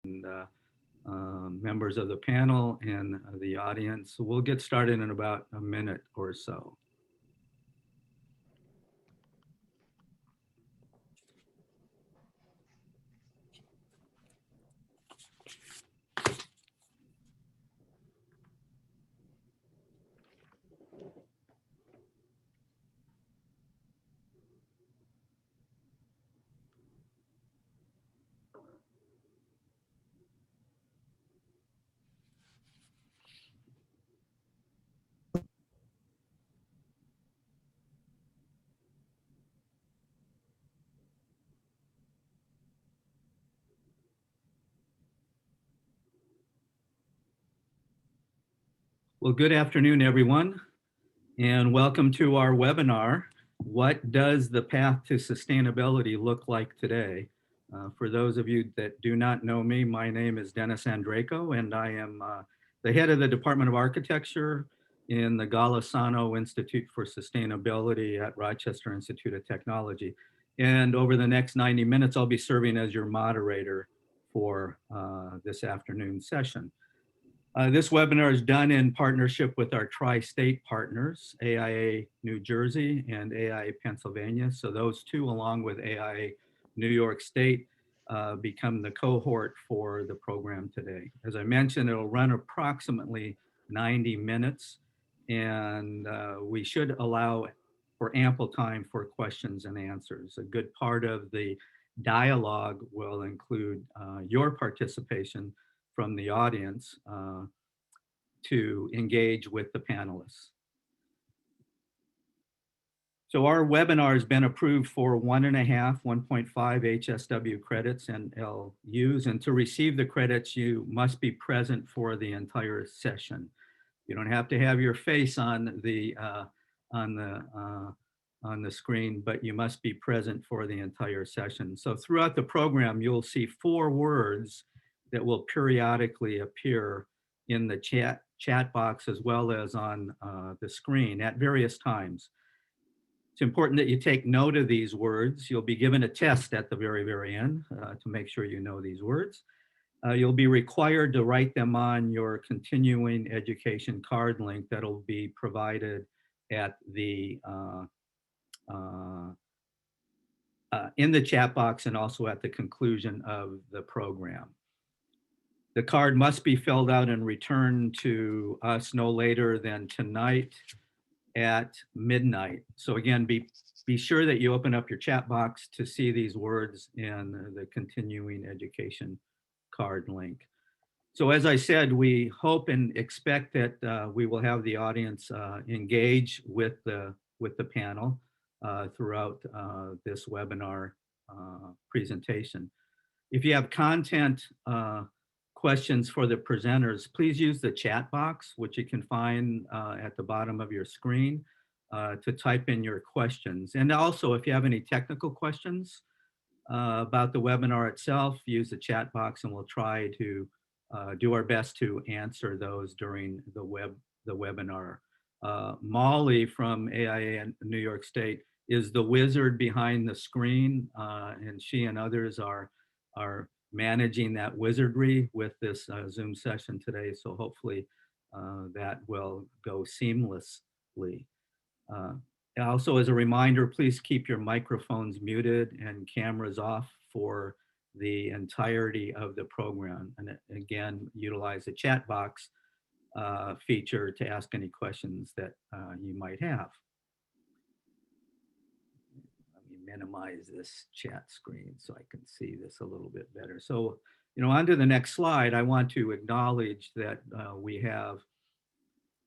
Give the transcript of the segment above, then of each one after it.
and members of the panel and the audience. So we'll get started in about a minute or so. Well, good afternoon, everyone, and welcome to our webinar, What Does the Path to Sustainability Look Like Today? For those of you that do not know me, my name is Dennis Andraco, and I am the head of the Department of Architecture in the Golisano Institute for Sustainability at Rochester Institute of Technology. And over the next 90 minutes, I'll be serving as your moderator for this afternoon session. This webinar is done in partnership with our tri-state partners, AIA New Jersey and AIA Pennsylvania. So those two, along with AIA New York State, become the cohort for the program today. As I mentioned, it'll run approximately 90 minutes, and we should allow for ample time for questions and answers. A good part of the dialogue will include your participation from the audience to engage with the panelists. So our webinar has been approved for 1.5, 1.5 HSW credits and LUs, and to receive the credits, you must be present for the entire session. You don't have to have your face on the screen, but you must be present for the entire session. So throughout the program, you'll see 4 words that will periodically appear in the chat box as well as on the screen at various times. It's important that you take note of these words. You'll be given a test at the very end to make sure you know these words. You'll be required to write them on your continuing education card link that'll be provided at the in the chat box and also at the conclusion of the program. The card must be filled out and returned to us no later than tonight at midnight. So again, be sure that you open up your chat box to see these words in the continuing education card link. So as I said, we hope and expect that we will have the audience engage with the panel throughout this webinar presentation. If you have content questions for the presenters, please use the chat box, which you can find at the bottom of your screen to type in your questions. And also, if you have any technical questions about the webinar itself, use the chat box and we'll try to do our best to answer those during the webinar. Molly from AIA in New York State is the wizard behind the screen, and she and others are managing that wizardry with this Zoom session today. So hopefully that will go seamlessly. Also, as a reminder, please keep your microphones muted and cameras off for the entirety of the program. And again, utilize the chat box feature to ask any questions that you might have. Minimize this chat screen so I can see this a little bit better. So, on to the next slide, I want to acknowledge that we have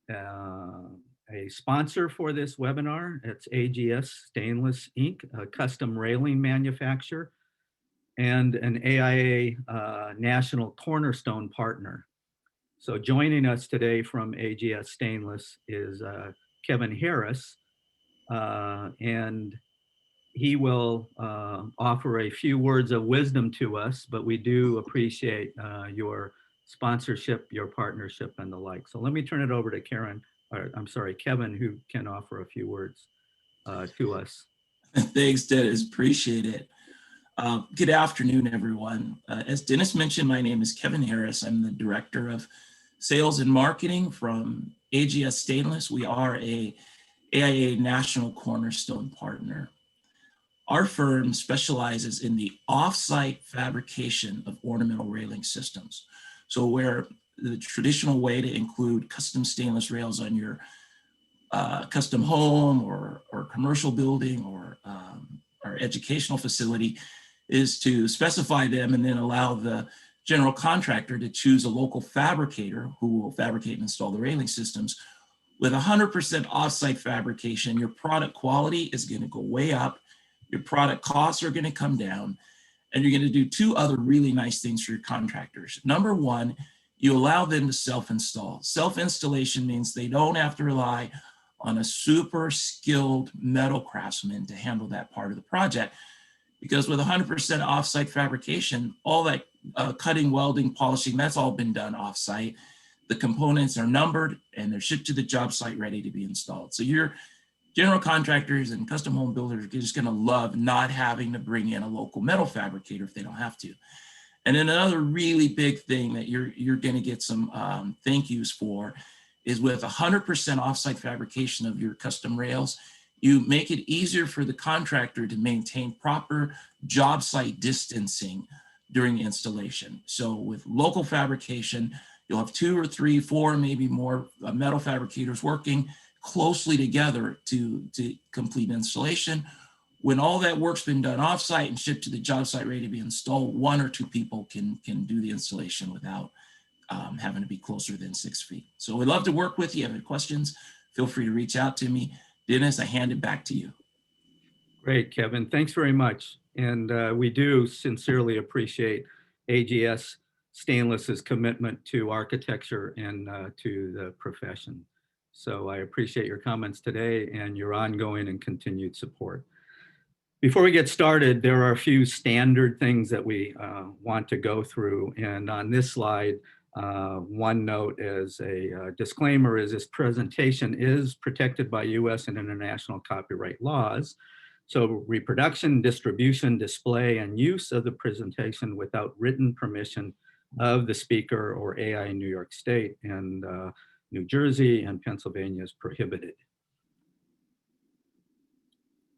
a sponsor for this webinar. It's AGS Stainless Inc., a custom railing manufacturer, and an AIA National Cornerstone partner. So joining us today from AGS Stainless is Kevin Harris, and he will offer a few words of wisdom to us, but we do appreciate your sponsorship, your partnership, and the like. So let me turn it over to Kevin, who can offer a few words to us. Thanks, Dennis. Appreciate it. Good afternoon, everyone. As Dennis mentioned, my name is Kevin Harris. I'm the Director of Sales and Marketing from AGS Stainless. We are a AIA National Cornerstone Partner. Our firm specializes in the off-site fabrication of ornamental railing systems. So where the traditional way to include custom stainless rails on your custom home or commercial building or educational facility is to specify them and then allow the general contractor to choose a local fabricator who will fabricate and install the railing systems. With 100% offsite fabrication, your product quality is going to go way up, your product costs are going to come down, and you're going to do two other really nice things for your contractors. Number one, you allow them to self-install. Self-installation means they don't have to rely on a super skilled metal craftsman to handle that part of the project. Because with 100% offsite fabrication, all that cutting, welding, polishing, that's all been done offsite. The components are numbered and they're shipped to the job site ready to be installed. So your general contractors and custom home builders are just gonna love not having to bring in a local metal fabricator if they don't have to. And then another really big thing that you're gonna get some thank yous for is with 100% offsite fabrication of your custom rails, you make it easier for the contractor to maintain proper job site distancing during the installation. So with local fabrication, you'll have 2 or 3, 4, maybe more metal fabricators working closely together to complete installation. When all that work's been done offsite and shipped to the job site ready to be installed, 1 or 2 people can do the installation without having to be closer than 6 feet. So we'd love to work with you. If you have any questions, feel free to reach out to me. Dennis, I hand it back to you. Great, Kevin. Thanks very much. And we do sincerely appreciate AGS Stainless's commitment to architecture and to the profession. So I appreciate your comments today and your ongoing and continued support. Before we get started, there are a few standard things that we want to go through. And on this slide, one note as a disclaimer is this presentation is protected by US and international copyright laws. So reproduction, distribution, display, and use of the presentation without written permission of the speaker or AI New York State and New Jersey and Pennsylvania is prohibited.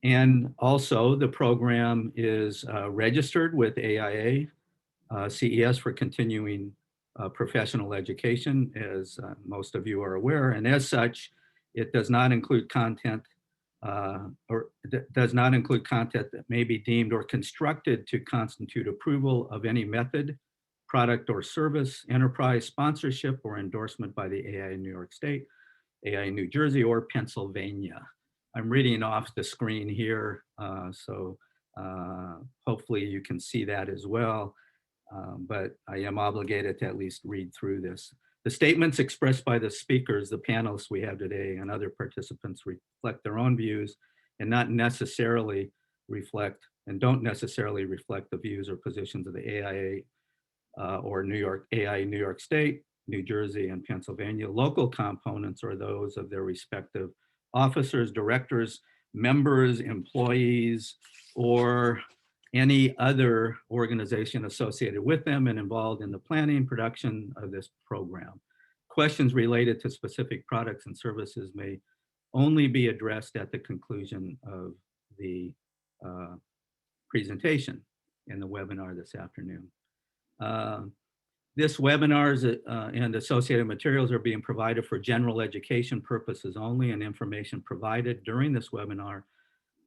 And also the program is registered with AIA CES for continuing professional education, as most of you are aware. And as such, it does not include content does not include content that may be deemed or constructed to constitute approval of any method, product or service, enterprise, sponsorship, or endorsement by the AI New York State, AI New Jersey, or Pennsylvania. I'm reading off the screen here, so hopefully you can see that as well, but I am obligated to at least read through this. The statements expressed by the speakers, the panelists we have today, and other participants reflect their own views and not necessarily reflect and don't necessarily reflect the views or positions of the AIA or AI New York State, New Jersey, and Pennsylvania. Local components are those of their respective officers, directors, members, employees, or any other organization associated with them and involved in the planning and production of this program. Questions related to specific products and services may only be addressed at the conclusion of the presentation in the webinar this afternoon. This webinar and associated materials are being provided for general education purposes only, and information provided during this webinar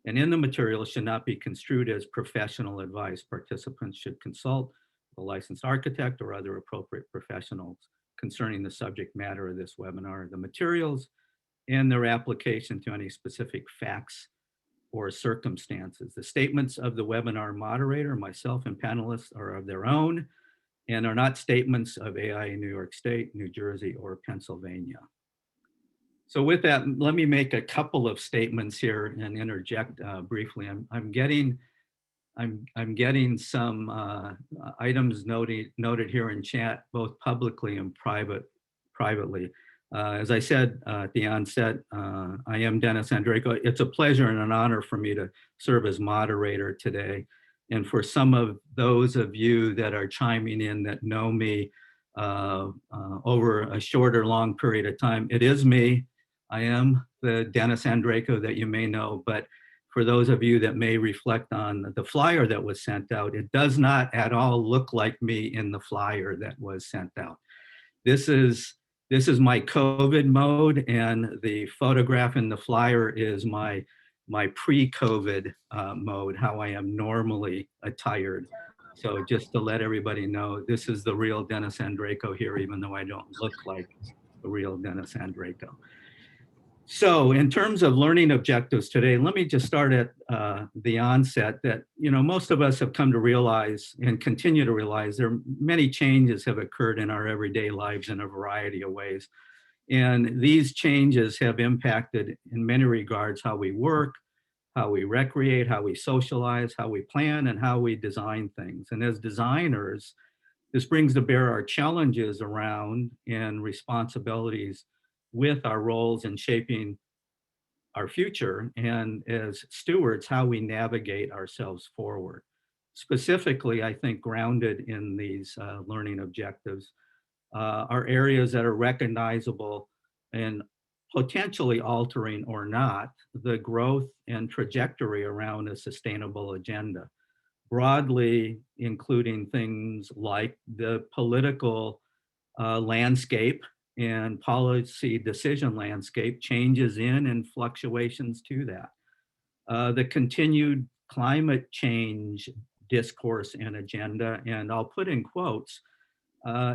and in the materials should not be construed as professional advice. Participants should consult a licensed architect or other appropriate professionals concerning the subject matter of this webinar, the materials, and their application to any specific facts or circumstances. The statements of the webinar moderator, myself, and panelists are of their own and are not statements of AI in New York State, New Jersey, or Pennsylvania. So with that, let me make a couple of statements here and interject briefly. I'm getting some items noted here in chat, both publicly and privately. As I said at the onset, I am Dennis Andreyko. It's a pleasure and an honor for me to serve as moderator today. And for some of those of you that are chiming in that know me over a short or long period of time, it is me. I am the Dennis Andraco that you may know, but for those of you that may reflect on the flyer that was sent out, it does not at all look like me in the flyer that was sent out. This is my COVID mode, and the photograph in the flyer is my pre-COVID mode, how I am normally attired. So just to let everybody know, this is the real Dennis Andraco here, even though I don't look like the real Dennis Andraco. So in terms of learning objectives today, let me just start at the onset that, most of us have come to realize and continue to realize there are many changes have occurred in our everyday lives in a variety of ways. And these changes have impacted in many regards how we work, how we recreate, how we socialize, how we plan, and how we design things. And as designers, this brings to bear our challenges around and responsibilities with our roles in shaping our future, and as stewards, how we navigate ourselves forward. Specifically, I think grounded in these learning objectives are areas that are recognizable and potentially altering or not the growth and trajectory around a sustainable agenda, broadly including things like the political landscape and policy decision landscape, changes in and fluctuations to that. The continued climate change discourse and agenda, and I'll put in quotes,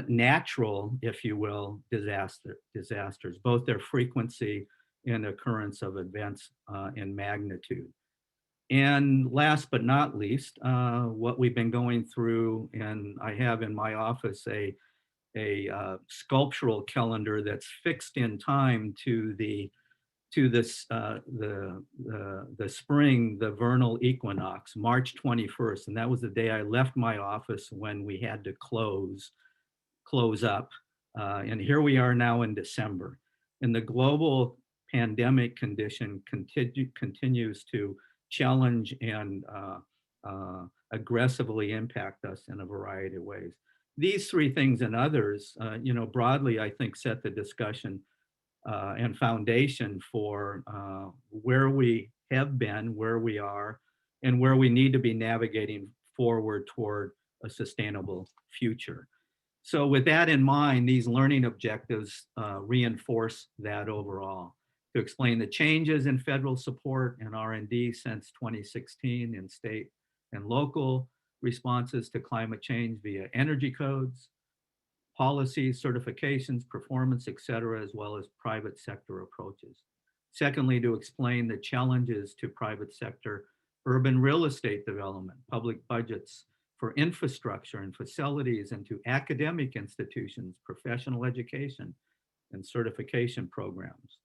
natural, if you will, disasters, both their frequency and occurrence of events in magnitude. And last but not least, what we've been going through, and I have in my office a sculptural calendar that's fixed in time to this the spring, the vernal equinox, March 21st, and that was the day I left my office when we had to close up. And here we are now in December, and the global pandemic condition continues to challenge and aggressively impact us in a variety of ways. These three things and others, broadly, I think set the discussion and foundation for where we have been, where we are, and where we need to be navigating forward toward a sustainable future. So with that in mind, these learning objectives reinforce that overall. To explain the changes in federal support and R&D since 2016 in state and local responses to climate change via energy codes, policies, certifications, performance, et cetera, as well as private sector approaches. Secondly, to explain the challenges to private sector urban real estate development, public budgets for infrastructure and facilities, and to academic institutions, professional education, and certification programs.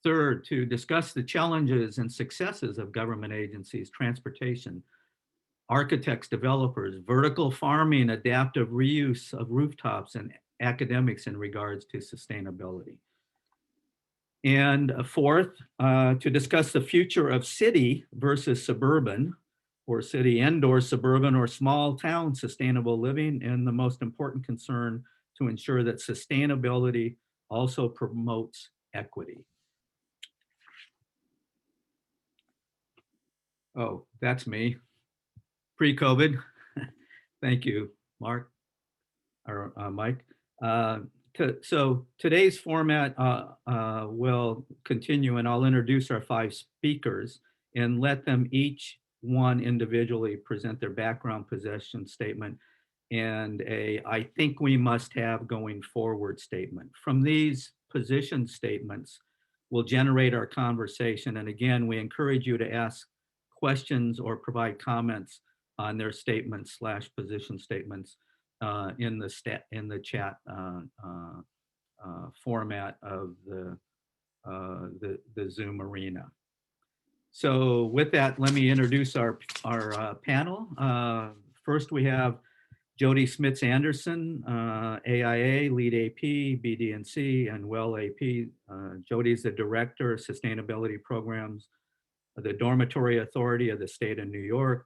Third, to discuss the challenges and successes of government agencies, transportation, architects, developers, vertical farming, adaptive reuse of rooftops, and academics in regards to sustainability. And fourth, to discuss the future of city versus suburban, or city and/or suburban or small town sustainable living, and the most important concern to ensure that sustainability also promotes equity. Oh, that's me, pre-COVID. Thank you, Mark, or Mike. So today's format will continue, and I'll introduce our 5 speakers and let them each one individually present their background position statement and a I think we must have going forward statement. From these position statements will generate our conversation. And again, we encourage you to ask questions or provide comments on their statements / position statements in the chat format of the Zoom arena. So with that, let me introduce our panel. First, we have Jody Smits-Anderson, AIA, Lead AP, BD&C, and Well AP. Jody is the Director of Sustainability Programs, the Dormitory Authority of the State of New York,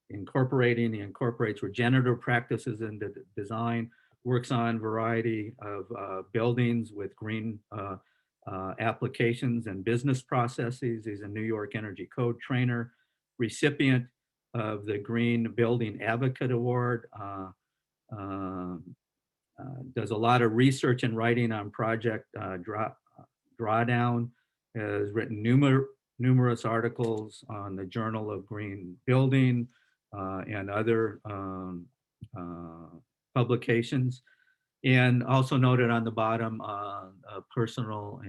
incorporates regenerative practices into design, works on variety of buildings with green applications and business processes. He's a New York Energy Code trainer, recipient of the Green Building Advocate Award, does a lot of research and writing on Project Drawdown, has written numerous articles on the Journal of Green Building and other publications. And also noted on the bottom, a personal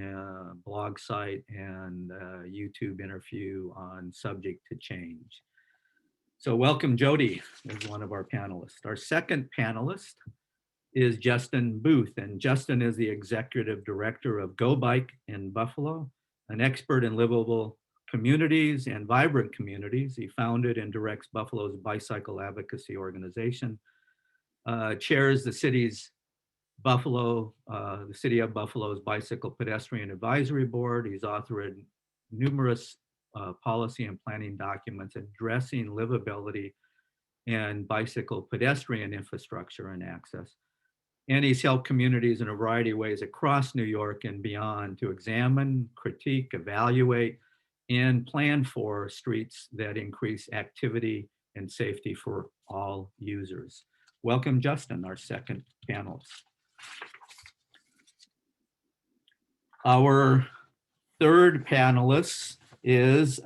blog site and YouTube interview on Subject to Change. So welcome Jody as one of our panelists. Our second panelist is Justin Booth, and Justin is the executive director of Go Bike in Buffalo, an expert in livable communities and vibrant communities. He founded and directs Buffalo's bicycle advocacy organization, chairs the city of Buffalo's Bicycle Pedestrian Advisory Board. He's authored numerous policy and planning documents addressing livability and bicycle pedestrian infrastructure and access. And he's helped communities in a variety of ways across New York and beyond to examine, critique, evaluate, and plan for streets that increase activity and safety for all users. Welcome, Justin, our second panelist. Our third panelist is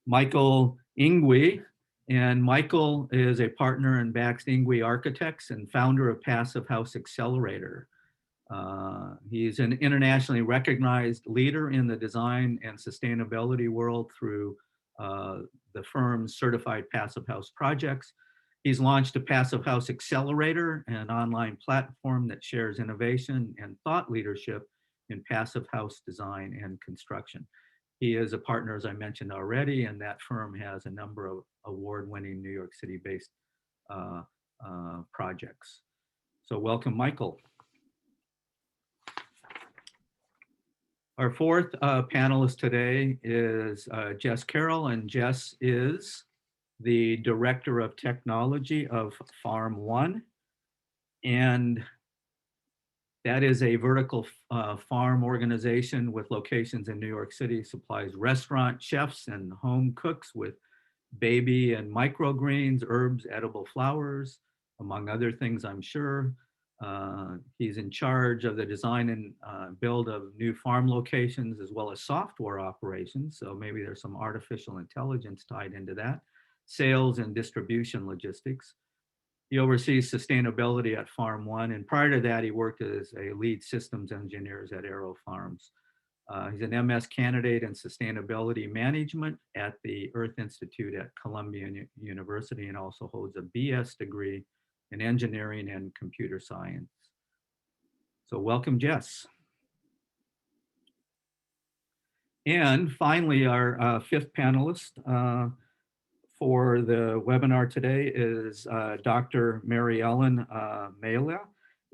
Michael Ingwe. And Michael is a partner in Bax Ingwe Architects and founder of Passive House Accelerator. He's an internationally recognized leader in the design and sustainability world through the firm's certified passive house projects. He's launched a Passive House Accelerator, an online platform that shares innovation and thought leadership in passive house design and construction. He is a partner, as I mentioned already, and that firm has a number of award-winning New York City-based projects. So welcome, Michael. Our fourth panelist today is Jess Carroll, and Jess is the Director of Technology of Farm One. And that is a vertical farm organization with locations in New York City, supplies restaurant chefs and home cooks with baby and microgreens, herbs, edible flowers, among other things, I'm sure. He's in charge of the design and build of new farm locations, as well as software operations. So maybe there's some artificial intelligence tied into that. Sales and distribution logistics. He oversees sustainability at Farm One, and prior to that, he worked as a lead systems engineer at Aero Farms. He's an MS candidate in sustainability management at the Earth Institute at Columbia University, and also holds a BS degree in engineering and computer science. So welcome, Jess. And finally, our fifth panelist for the webinar today is Dr. Mary Ellen Mela,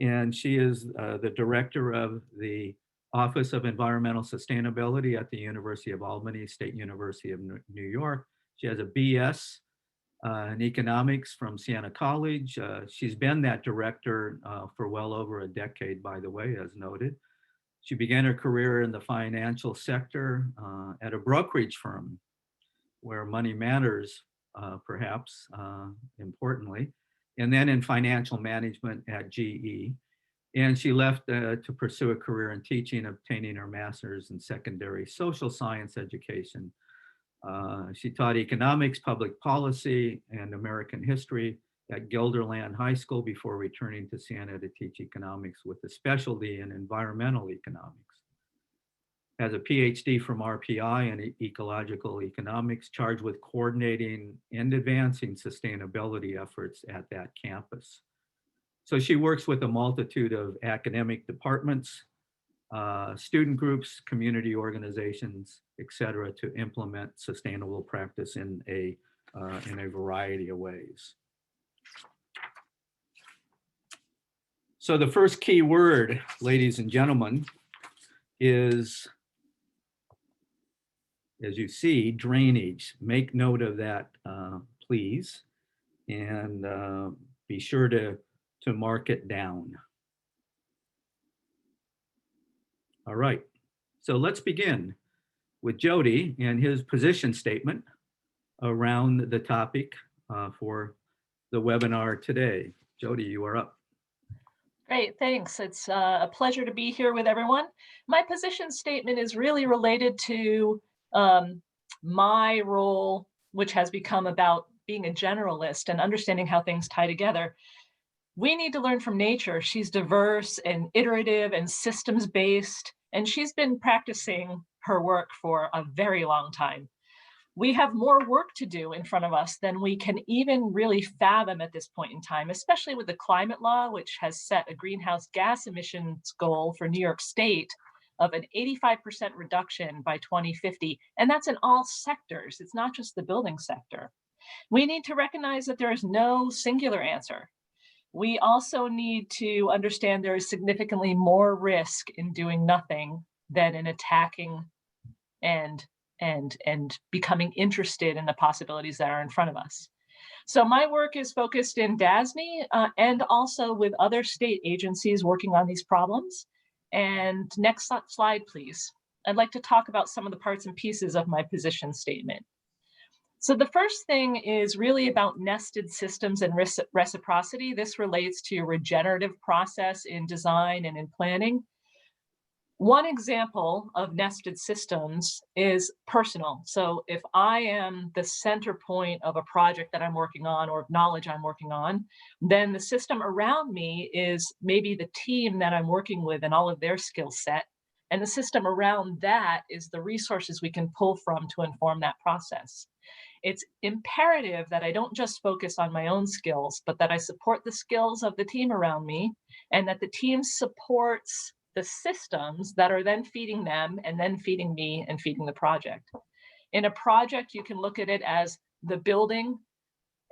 and she is the director of the Office of Environmental Sustainability at the University of Albany, State University of New York. She has a BS in economics from Siena College. She's been that director for well over a decade, by the way, as noted. She began her career in the financial sector at a brokerage firm where money matters, perhaps importantly, and then in financial management at GE. And she left to pursue a career in teaching, obtaining her master's in secondary social science education. She taught economics, public policy, and American history at Guilderland High School before returning to Siena to teach economics with a specialty in environmental economics. Has a PhD from RPI in ecological economics, charged with coordinating and advancing sustainability efforts at that campus. So she works with a multitude of academic departments, student groups, community organizations, et cetera, to implement sustainable practice in a variety of ways. So the first key word, ladies and gentlemen, is as you see, drainage. Make note of that, please, and be sure to mark it down. All right, so let's begin with Jody and his position statement around the topic for the webinar today. Jody, you are up. Great, thanks. It's a pleasure to be here with everyone. My position statement is really related to my role, which has become about being a generalist and understanding how things tie together. We need to learn from nature. She's diverse and iterative and systems-based, and she's been practicing her work for a very long time. We have more work to do in front of us than we can even really fathom at this point in time, especially with the climate law, which has set a greenhouse gas emissions goal for New York State of an 85% reduction by 2050. And that's in all sectors. It's not just the building sector. We need to recognize that there is no singular answer. We also need to understand there is significantly more risk in doing nothing than in attacking and becoming interested in the possibilities that are in front of us. So my work is focused in DASNY and also with other state agencies working on these problems. And next slide, please. I'd like to talk about some of the parts and pieces of my position statement. So the first thing is really about nested systems and reciprocity. This relates to regenerative process in design and in planning. One example of nested systems is personal. So if I am the center point of a project that I'm working on or of knowledge I'm working on, then the system around me is maybe the team that I'm working with and all of their skill set. And the system around that is the resources we can pull from to inform that process. It's imperative that I don't just focus on my own skills, but that I support the skills of the team around me and that the team supports the systems that are then feeding them and then feeding me and feeding the project. In a project, you can look at it as the building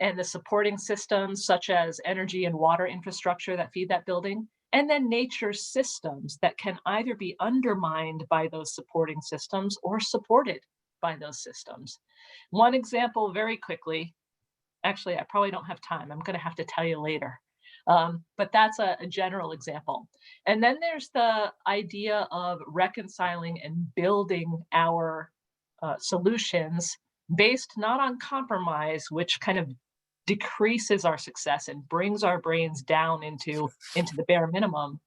and the supporting systems such as energy and water infrastructure that feed that building, and then nature systems that can either be undermined by those supporting systems or supported by those systems. One example very quickly, actually, I probably don't have time. I'm going to have to tell you later. But that's a general example. And then there's the idea of reconciling and building our solutions based not on compromise, which kind of decreases our success and brings our brains down into the bare minimum,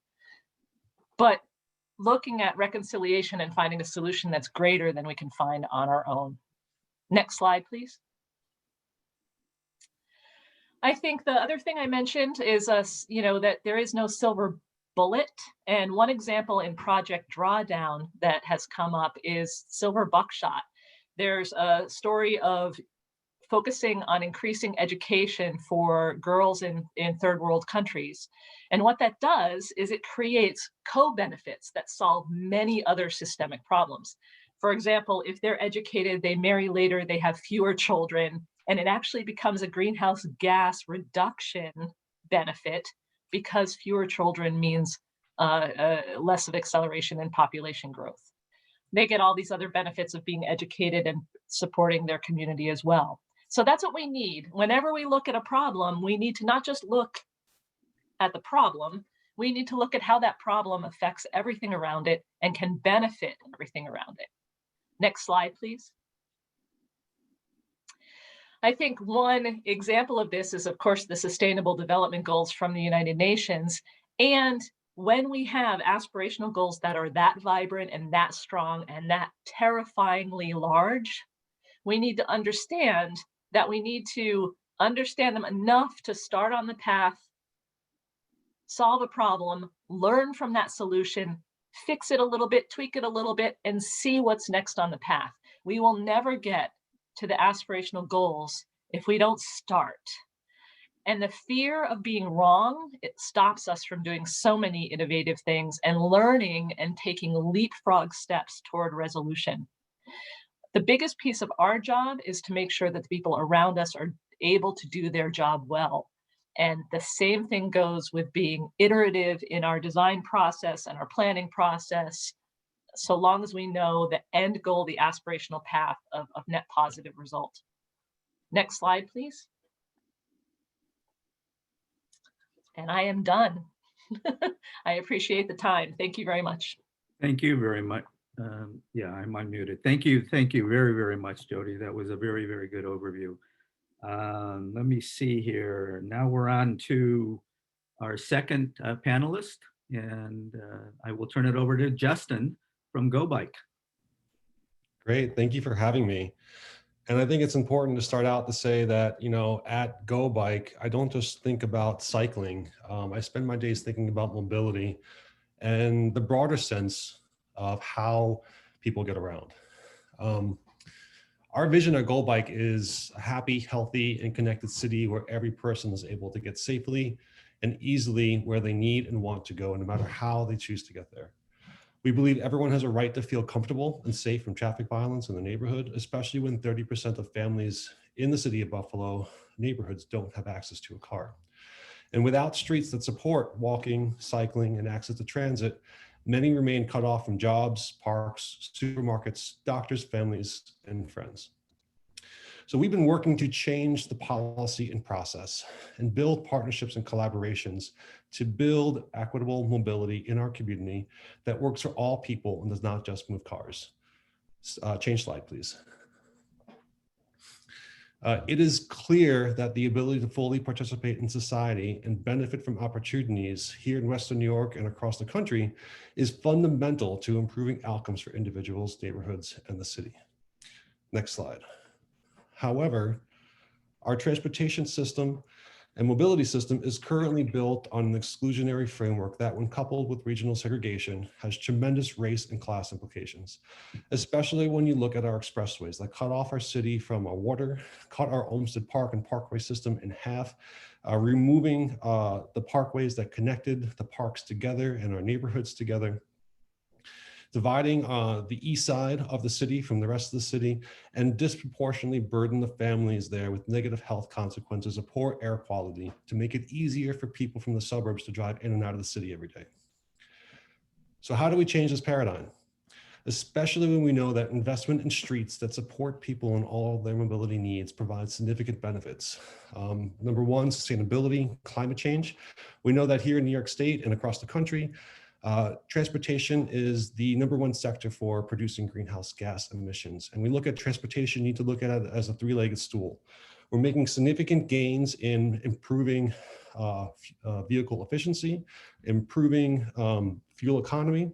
but looking at reconciliation and finding a solution that's greater than we can find on our own. Next slide, please. I think the other thing I mentioned is that there is no silver bullet. And one example in Project Drawdown that has come up is silver buckshot. There's a story of focusing on increasing education for girls in third world countries. And what that does is it creates co-benefits that solve many other systemic problems. For example, if they're educated, they marry later, they have fewer children, and it actually becomes a greenhouse gas reduction benefit because fewer children means less of acceleration in population growth. They get all these other benefits of being educated and supporting their community as well. So that's what we need. Whenever we look at a problem, we need to not just look at the problem, we need to look at how that problem affects everything around it and can benefit everything around it. Next slide, please. I think one example of this is, of course, the Sustainable Development Goals from the United Nations. And when we have aspirational goals that are that vibrant and that strong and that terrifyingly large, we need to understand that we need to understand them enough to start on the path, solve a problem, learn from that solution, fix it a little bit, tweak it a little bit, and see what's next on the path. We will never get to the aspirational goals if we don't start. And the fear of being wrong, it stops us from doing so many innovative things and learning and taking leapfrog steps toward resolution. The biggest piece of our job is to make sure that the people around us are able to do their job well. And the same thing goes with being iterative in our design process and our planning process, so long as we know the end goal, the aspirational path of net positive result. Next slide, please. And I am done. I appreciate the time. Thank you very much. Thank you very much. Yeah, I'm unmuted. Thank you very, very much, Jody. That was a very, very good overview. Let me see here. Now we're on to our second panelist, and I will turn it over to Justin from GoBike. Great, thank you for having me. And I think it's important to start out to say that, you know, at GoBike, I don't just think about cycling. I spend my days thinking about mobility and the broader sense of how people get around. Our vision at GoBike is a happy, healthy, and connected city where every person is able to get safely and easily where they need and want to go, no matter how they choose to get there. We believe everyone has a right to feel comfortable and safe from traffic violence in the neighborhood, especially when 30% of families in the city of Buffalo neighborhoods don't have access to a car. And without streets that support walking, cycling, and access to transit, many remain cut off from jobs, parks, supermarkets, doctors, families, and friends. So we've been working to change the policy and process and build partnerships and collaborations to build equitable mobility in our community that works for all people and does not just move cars. Change slide, please. It is clear that the ability to fully participate in society and benefit from opportunities here in Western New York and across the country is fundamental to improving outcomes for individuals, neighborhoods, and the city. Next slide. However, our transportation system and mobility system is currently built on an exclusionary framework that, when coupled with regional segregation, has tremendous race and class implications, especially when you look at our expressways that cut off our city from our water, cut our Olmsted Park and Parkway system in half, removing the parkways that connected the parks together and our neighborhoods together, dividing the east side of the city from the rest of the city, and disproportionately burden the families there with negative health consequences of poor air quality to make it easier for people from the suburbs to drive in and out of the city every day. So how do we change this paradigm? Especially when we know that investment in streets that support people in all of their mobility needs provides significant benefits. Number one, sustainability, climate change. We know that here in New York State and across the country, transportation is the #1 sector for producing greenhouse gas emissions. And we look at transportation, you need to look at it as a three-legged stool. We're making significant gains in improving vehicle efficiency, improving fuel economy,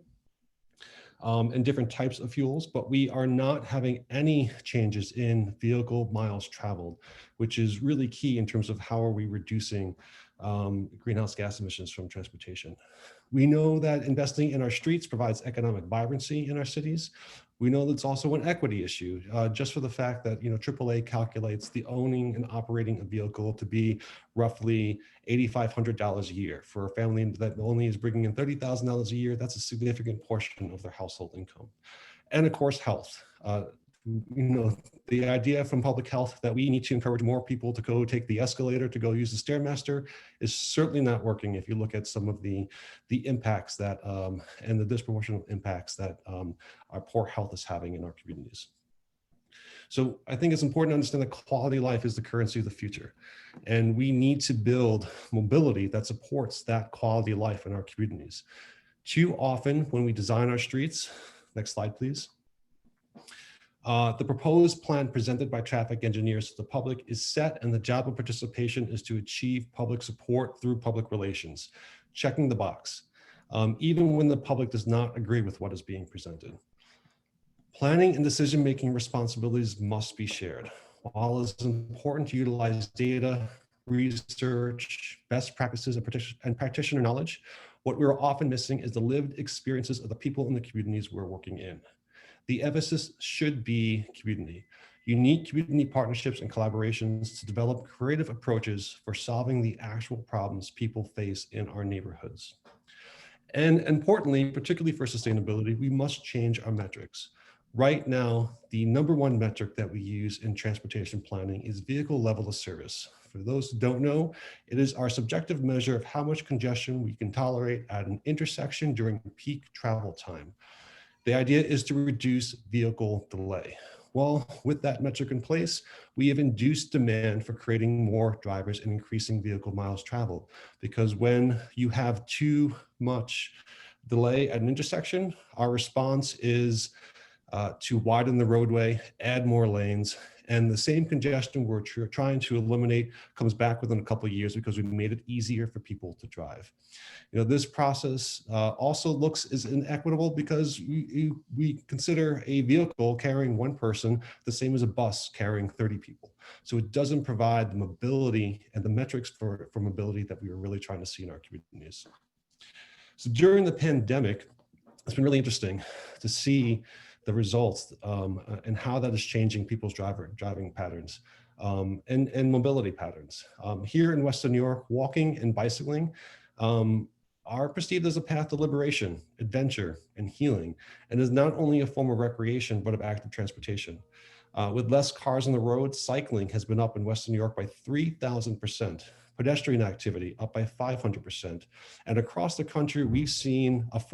and different types of fuels, but we are not having any changes in vehicle miles traveled, which is really key in terms of how are we reducing greenhouse gas emissions from transportation. We know that investing in our streets provides economic vibrancy in our cities. We know that it's also an equity issue, just for the fact that, you know, AAA calculates the owning and operating a vehicle to be roughly $8,500 a year. For a family that only is bringing in $30,000 a year, that's a significant portion of their household income. And of course, health. You know, the idea from public health that we need to encourage more people to go take the escalator, to go use the Stairmaster, is certainly not working if you look at some of the impacts that and the disproportionate impacts that our poor health is having in our communities. So I think it's important to understand that quality of life is the currency of the future. And we need to build mobility that supports that quality of life in our communities. Too often when we design our streets, next slide, please. The proposed plan presented by traffic engineers to the public is set, and the job of participation is to achieve public support through public relations, checking the box, even when the public does not agree with what is being presented. Planning and decision-making responsibilities must be shared. While it's important to utilize data, research, best practices, and practitioner knowledge, what we're often missing is the lived experiences of the people in the communities we're working in. The emphasis should be community. Unique community partnerships and collaborations to develop creative approaches for solving the actual problems people face in our neighborhoods. And importantly, particularly for sustainability, we must change our metrics. Right now, the #1 metric that we use in transportation planning is vehicle level of service. For those who don't know, it is our subjective measure of how much congestion we can tolerate at an intersection during peak travel time. The idea is to reduce vehicle delay. Well, with that metric in place, we have induced demand for creating more drivers and increasing vehicle miles traveled. Because when you have too much delay at an intersection, our response is to widen the roadway, add more lanes, and the same congestion we're trying to eliminate comes back within a couple of years because we made it easier for people to drive. This process also looks as inequitable because we consider a vehicle carrying one person the same as a bus carrying 30 people. So it doesn't provide the mobility and the metrics for mobility that we were really trying to see in our communities. So during the pandemic, it's been really interesting to see the results and how that is changing people's driving patterns and mobility patterns. Here in Western New York, walking and bicycling are perceived as a path to liberation, adventure, and healing, and is not only a form of recreation, but of active transportation. With less cars on the road, cycling has been up in Western New York by 3,000%, pedestrian activity up by 500%. And across the country, we've seen up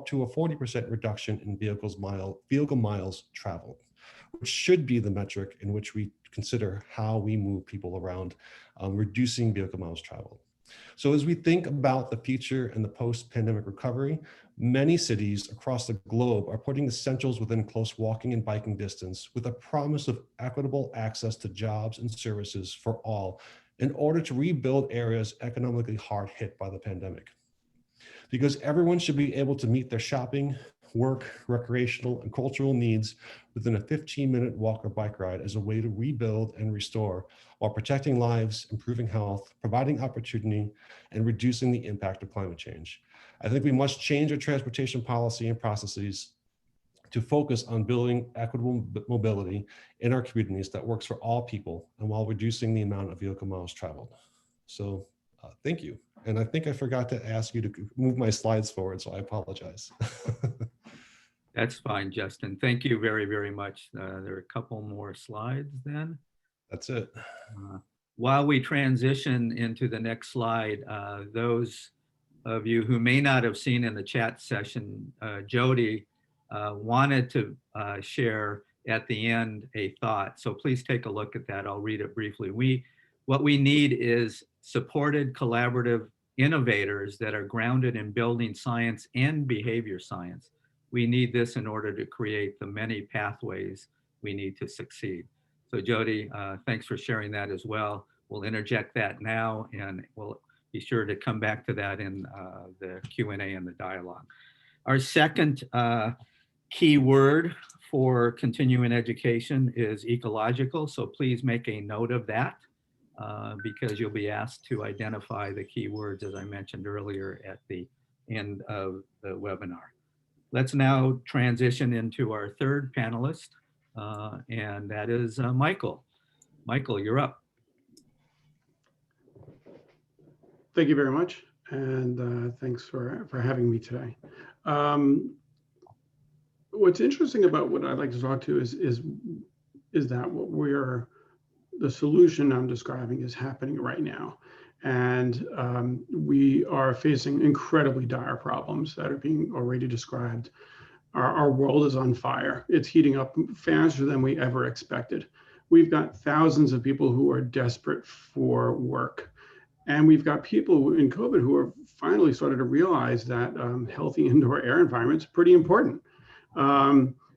to a 40% reduction in vehicle miles traveled, which should be the metric in which we consider how we move people around, reducing vehicle miles traveled. So as we think about the future and the post-pandemic recovery, many cities across the globe are putting essentials within close walking and biking distance with a promise of equitable access to jobs and services for all in order to rebuild areas economically hard hit by the pandemic. Because everyone should be able to meet their shopping, work, recreational, and cultural needs within a 15-minute walk or bike ride as a way to rebuild and restore while protecting lives, improving health, providing opportunity, and reducing the impact of climate change. I think we must change our transportation policy and processes to focus on building equitable mobility in our communities that works for all people and while reducing the amount of vehicle miles traveled. So thank you. And I think I forgot to ask you to move my slides forward, so I apologize. That's fine, Justin. Thank you very, very much. There are a couple more slides then. That's it. While we transition into the next slide, those of you who may not have seen in the chat session, Jody wanted to share at the end a thought. So please take a look at that. I'll read it briefly. What we need is supported collaborative innovators that are grounded in building science and behavior science. We need this in order to create the many pathways we need to succeed. So Jody, thanks for sharing that as well. We'll interject that now and we'll be sure to come back to that in the Q&A and the dialogue. Our second key word for continuing education is ecological. So please make a note of that because you'll be asked to identify the key words, as I mentioned earlier, at the end of the webinar. Let's now transition into our third panelist, and that is Michael. Michael, you're up. Thank you very much, and thanks for having me today. What's interesting about what I'd like to talk to is that the solution I'm describing is happening right now. And we are facing incredibly dire problems that are being already described. Our world is on fire. It's heating up faster than we ever expected. We've got thousands of people who are desperate for work. And we've got people in COVID who are finally started to realize that healthy indoor air environment is pretty important.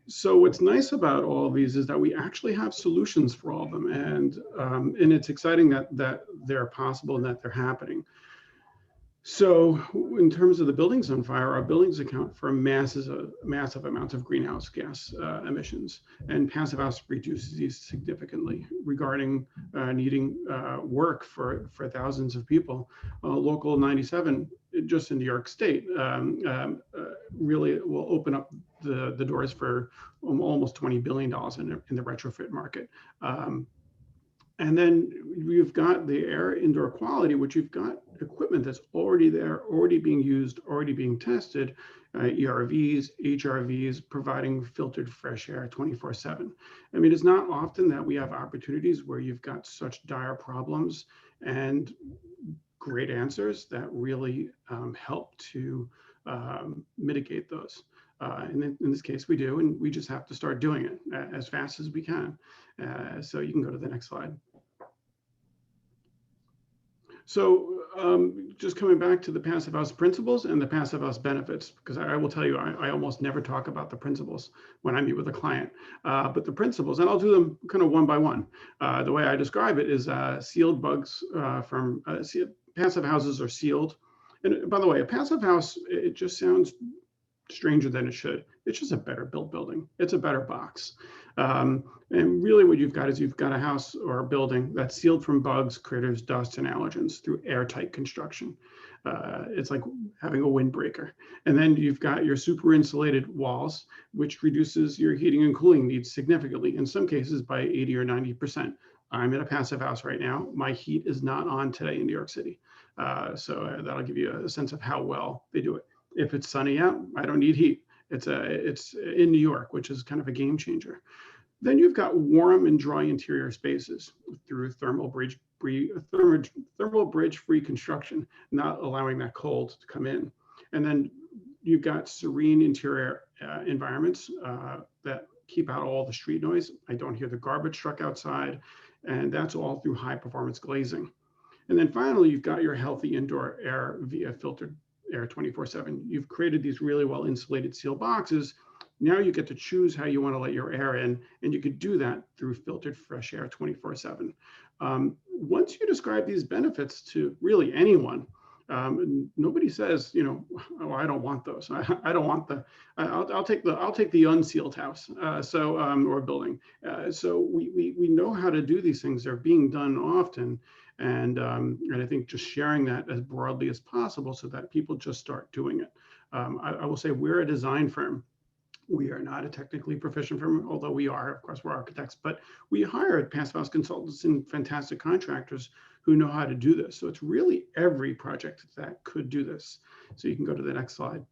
So what's nice about all of these is that we actually have solutions for all of them. And it's exciting that they're possible and that they're happening. So in terms of the buildings on fire, our buildings account for massive amounts of greenhouse gas emissions, and Passive House reduces these significantly. Regarding needing work for thousands of people, Local 97, just in New York State, really will open up the doors for almost $20 billion in the retrofit market. And then you've got the air indoor quality, which you've got equipment that's already there, already being used, already being tested, ERVs, HRVs, providing filtered fresh air 24/7. I mean, it's not often that we have opportunities where you've got such dire problems and great answers that really help to mitigate those. In this case, we do, and we just have to start doing it as fast as we can. So you can go to the next slide. So just coming back to the passive house principles and the passive house benefits, because I will tell you, I almost never talk about the principles when I meet with a client, but the principles, and I'll do them kind of one by one. The way I describe it is sealed bugs from passive houses are sealed. And by the way, a passive house, it just sounds stranger than it should. It's just a better built building. It's a better box. And really what you've got is you've got a house or a building that's sealed from bugs, critters, dust, and allergens through airtight construction. It's like having a windbreaker. And then you've got your super insulated walls, which reduces your heating and cooling needs significantly, in some cases by 80 or 90%. I'm in a passive house right now. My heat is not on today in New York City. So that'll give you a sense of how well they do it. If it's sunny out, I don't need heat. It's in New York, which is kind of a game changer. Then you've got warm and dry interior spaces through thermal bridge free construction, not allowing that cold to come in. And then you've got serene interior environments that keep out all the street noise. I don't hear the garbage truck outside, and that's all through high performance glazing. And then finally, you've got your healthy indoor air via filtered air 24/7. You've created these really well insulated seal boxes. Now you get to choose how you want to let your air in, and you could do that through filtered fresh air 24/7. Once you describe these benefits to really anyone, nobody says, you know, oh, I don't want those. I don't want the. I'll take the unsealed house. Or building. So we know how to do these things. They're being done often. And I think just sharing that as broadly as possible so that people just start doing it. I will say we're a design firm. We are not a technically proficient firm, although we are, of course, we're architects, but we hired passive house consultants and fantastic contractors who know how to do this. So it's really every project that could do this. So you can go to the next slide.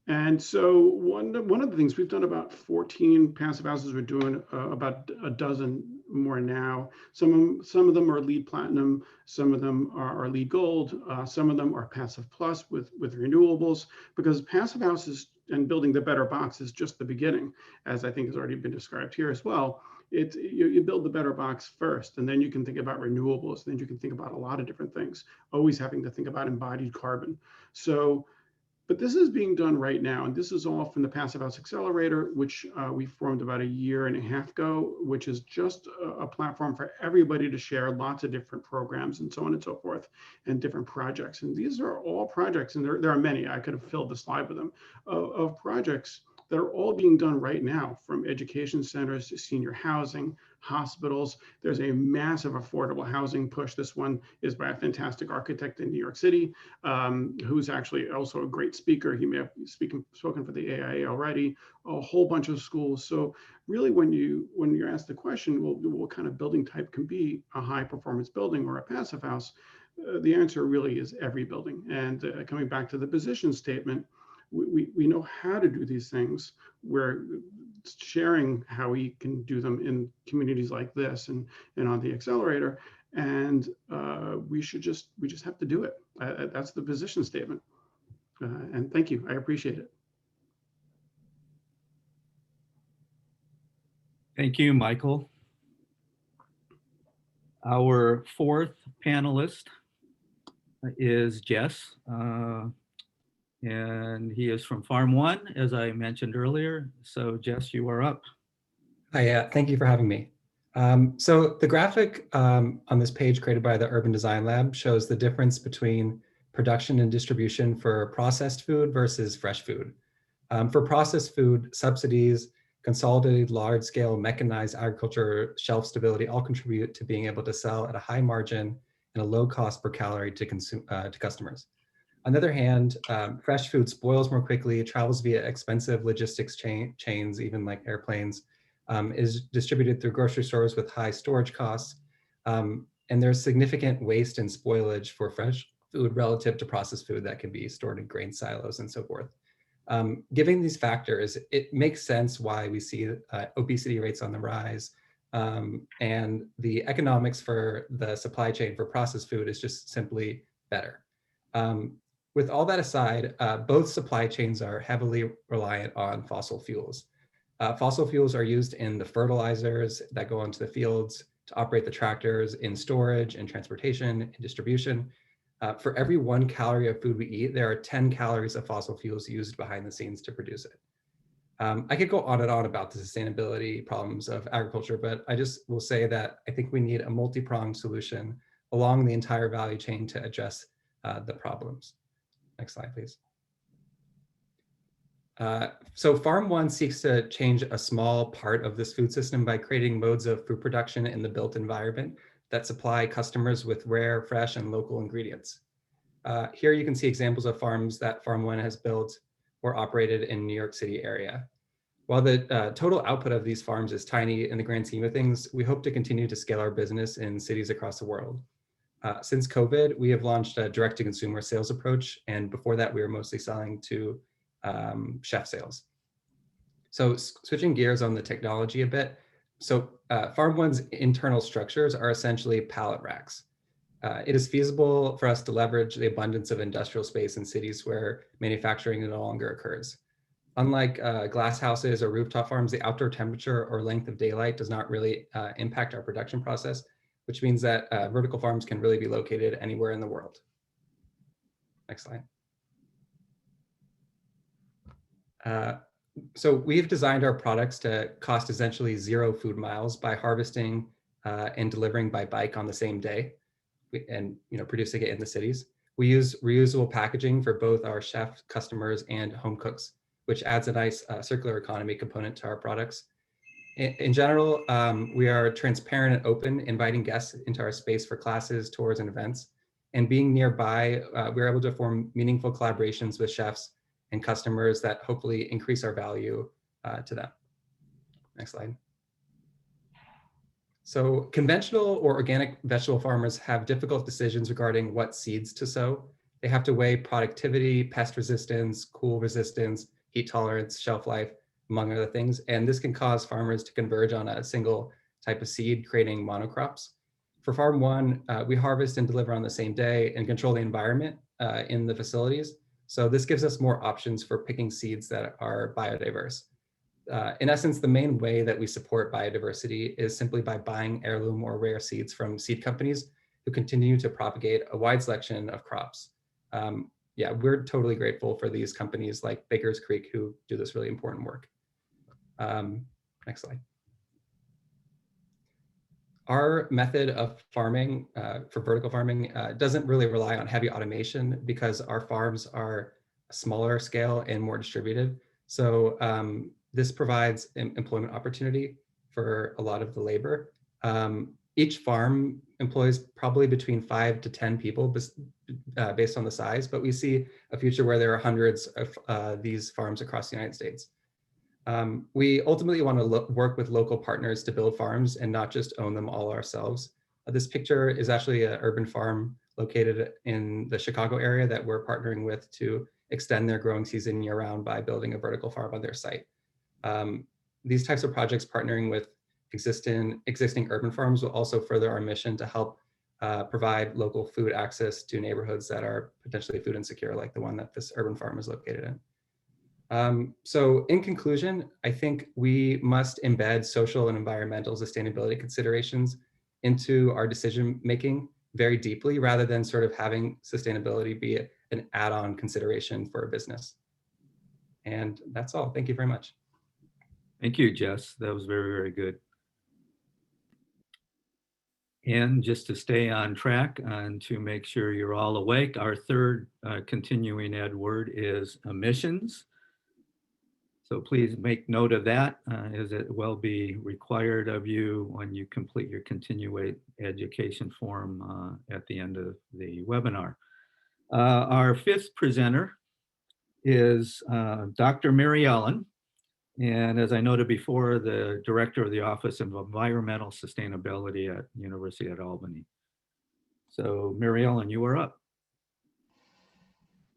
And so one of the things, we've done about 14 passive houses. We're doing about a dozen more now. Some of them are LEED Platinum, some of them are LEED Gold, some of them are Passive Plus with renewables, because passive houses and building the better box is just the beginning, as I think has already been described here as well. You build the better box first, and then you can think about renewables, and then you can think about a lot of different things, always having to think about embodied carbon. So, but this is being done right now, and this is all from the Passive House Accelerator, which we formed about 1.5 years ago, which is just a platform for everybody to share lots of different programs and so on and so forth, and different projects. And these are all projects, and there are many, I could have filled the slide with them, of projects that are all being done right now, from education centers to senior housing, hospitals. There's a massive affordable housing push. This one is by a fantastic architect in New York City, who's actually also a great speaker. He may have spoken for the AIA already, a whole bunch of schools. So really, when you're asked the question, well, what kind of building type can be a high performance building or a passive house? The answer really is every building. And coming back to the position statement, we know how to do these things. We're sharing how we can do them in communities like this and on the accelerator. And we just have to do it. That's the position statement. And thank you. I appreciate it. Thank you, Michael. Our fourth panelist is Jess. And he is from Farm One, as I mentioned earlier. So Jess, you are up. Hi, thank you for having me. So the graphic on this page created by the Urban Design Lab shows the difference between production and distribution for processed food versus fresh food. For processed food, subsidies, consolidated large-scale mechanized agriculture, shelf stability all contribute to being able to sell at a high margin and a low cost per calorie to customers. On the other hand, fresh food spoils more quickly, travels via expensive logistics chains, even like airplanes, is distributed through grocery stores with high storage costs, and there's significant waste and spoilage for fresh food relative to processed food that can be stored in grain silos and so forth. Given these factors, it makes sense why we see obesity rates on the rise, and the economics for the supply chain for processed food is just simply better. With all that aside, both supply chains are heavily reliant on fossil fuels. Fossil fuels are used in the fertilizers that go into the fields, to operate the tractors, in storage and transportation and distribution. For every 1 calorie of food we eat, there are 10 calories of fossil fuels used behind the scenes to produce it. I could go on and on about the sustainability problems of agriculture, but I just will say that I think we need a multi-pronged solution along the entire value chain to address the problems. Next slide, please. So Farm One seeks to change a small part of this food system by creating modes of food production in the built environment that supply customers with rare, fresh, and local ingredients. Here you can see examples of farms that Farm One has built or operated in New York City area. While the total output of these farms is tiny in the grand scheme of things, we hope to continue to scale our business in cities across the world. Since COVID, we have launched a direct-to-consumer sales approach, and before that, we were mostly selling to chef sales. So switching gears on the technology a bit. So Farm One's internal structures are essentially pallet racks. It is feasible for us to leverage the abundance of industrial space in cities where manufacturing no longer occurs. Unlike glass houses or rooftop farms, the outdoor temperature or length of daylight does not really impact our production process, which means that vertical farms can really be located anywhere in the world. Next slide. So we've designed our products to cost essentially 0 food miles by harvesting and delivering by bike on the same day, and producing it in the cities. We use reusable packaging for both our chef customers and home cooks, which adds a nice circular economy component to our products. In general, we are transparent and open, inviting guests into our space for classes, tours, and events. And being nearby, we're able to form meaningful collaborations with chefs and customers that hopefully increase our value to them. Next slide. So conventional or organic vegetable farmers have difficult decisions regarding what seeds to sow. They have to weigh productivity, pest resistance, cool resistance, heat tolerance, shelf life, among other things. And this can cause farmers to converge on a single type of seed, creating monocrops. For Farm One, we harvest and deliver on the same day and control the environment in the facilities. So this gives us more options for picking seeds that are biodiverse. In essence, the main way that we support biodiversity is simply by buying heirloom or rare seeds from seed companies who continue to propagate a wide selection of crops. Yeah, we're totally grateful for these companies like Baker's Creek who do this really important work. Next slide. Our method of farming for vertical farming doesn't really rely on heavy automation because our farms are smaller scale and more distributed. So this provides employment opportunity for a lot of the labor. Each farm employs probably between 5 to 10 people based on the size, but we see a future where there are hundreds of these farms across the United States. We ultimately want to work with local partners to build farms and not just own them all ourselves. This picture is actually an urban farm located in the Chicago area that we're partnering with to extend their growing season year round by building a vertical farm on their site. These types of projects partnering with existing urban farms will also further our mission to help provide local food access to neighborhoods that are potentially food insecure, like the one that this urban farm is located in. So in conclusion, I think we must embed social and environmental sustainability considerations into our decision-making very deeply, rather than sort of having sustainability be an add-on consideration for a business. And that's all. Thank you very much. Thank you, Jess. That was very, very good. And just to stay on track and to make sure you're all awake, our third continuing ed word is emissions. So please make note of that, as it will be required of you when you complete your continuing education form at the end of the webinar. Our fifth presenter is Dr. Mary Ellen. And as I noted before, the Director of the Office of Environmental Sustainability at University at Albany. So Mary Ellen, you are up.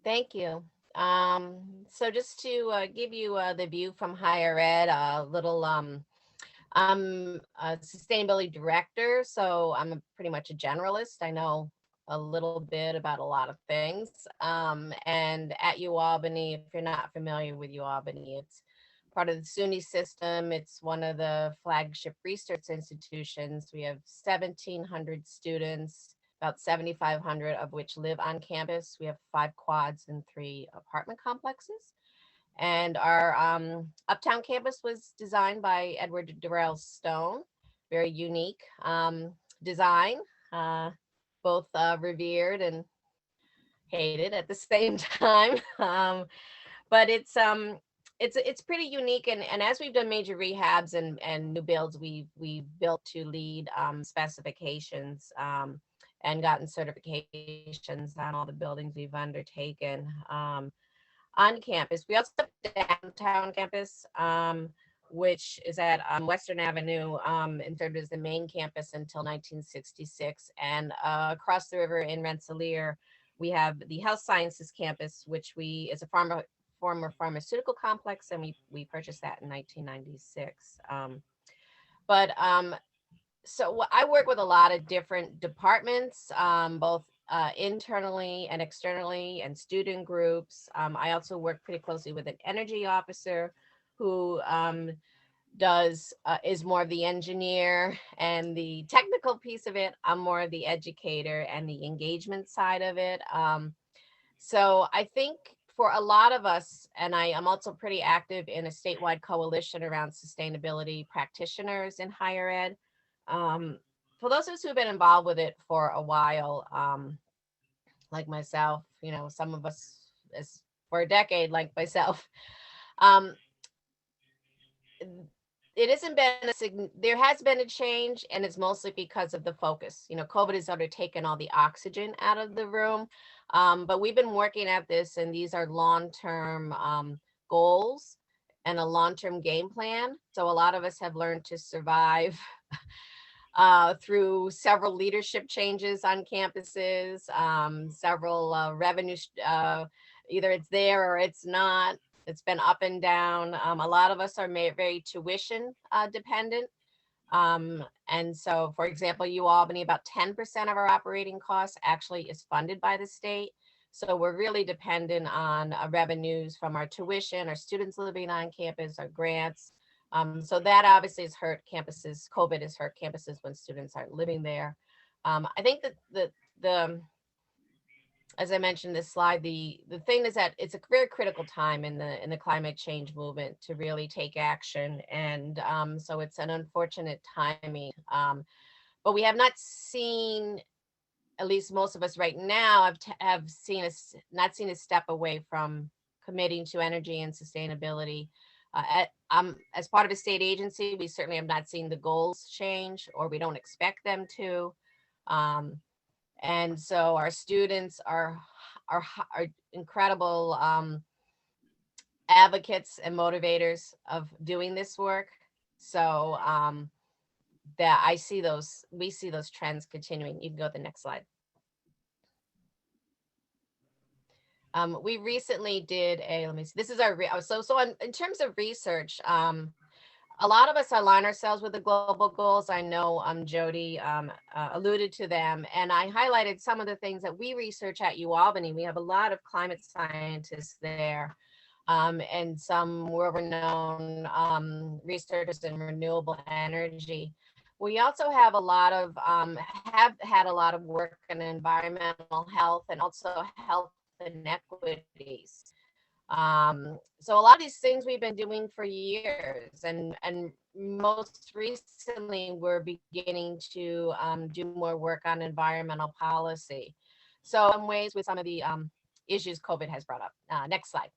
Thank you. So just to give you the view from higher ed, a little, I'm a sustainability director, so I'm pretty much a generalist. I know a little bit about a lot of things. And at UAlbany, if you're not familiar with UAlbany, it's part of the SUNY system. It's one of the flagship research institutions. We have 1,700 students, about 7,500 of which live on campus. We have 5 quads and 3 apartment complexes. And our Uptown campus was designed by Edward Durrell Stone, very unique design, both revered and hated at the same time. But it's pretty unique, and as we've done major rehabs and new builds, we built to LEED specifications and gotten certifications on all the buildings we've undertaken on campus. We also have downtown campus, which is at Western Avenue and served as the main campus until 1966. And across the river in Rensselaer, we have the Health Sciences campus, which is a former pharmaceutical complex, and we purchased that in 1996. So I work with a lot of different departments, both internally and externally, and student groups. I also work pretty closely with an energy officer who is more of the engineer and the technical piece of it. I'm more of the educator and the engagement side of it. So I think for a lot of us, and I am also pretty active in a statewide coalition around sustainability practitioners in higher ed. For those of us who've been involved with it for a while, like myself, some of us for a decade, like myself, it hasn't been there has been a change, and it's mostly because of the focus. COVID has undertaken all the oxygen out of the room, but we've been working at this, and these are long-term goals and a long-term game plan. So a lot of us have learned to survive through several leadership changes on campuses, several revenue, either it's there or it's not. It's been up and down. A lot of us are very tuition dependent. And so, for example, UAlbany, about 10% of our operating costs actually is funded by the state. So we're really dependent on revenues from our tuition, our students living on campus, our grants. So that obviously has hurt campuses. COVID has hurt campuses when students aren't living there. I think that as I mentioned this slide, the thing is that it's a very critical time in the climate change movement to really take action, and so it's an unfortunate timing. But we have not seen, at least most of us right now, have not seen a step away from committing to energy and sustainability. As part of a state agency, we certainly have not seen the goals change, or we don't expect them to. And so our students are incredible advocates and motivators of doing this work. So that we see those trends continuing. You can go to the next slide. We recently did let me see, this is our, in terms of research, a lot of us align ourselves with the global goals. I know Jody alluded to them, and I highlighted some of the things that we research at UAlbany. We have a lot of climate scientists there, and some world-renowned researchers in renewable energy. We also have a lot of have had a lot of work in environmental health and also health inequities. So a lot of these things we've been doing for years, and most recently we're beginning to do more work on environmental policy. So in ways with some of the issues COVID has brought up. Next slide.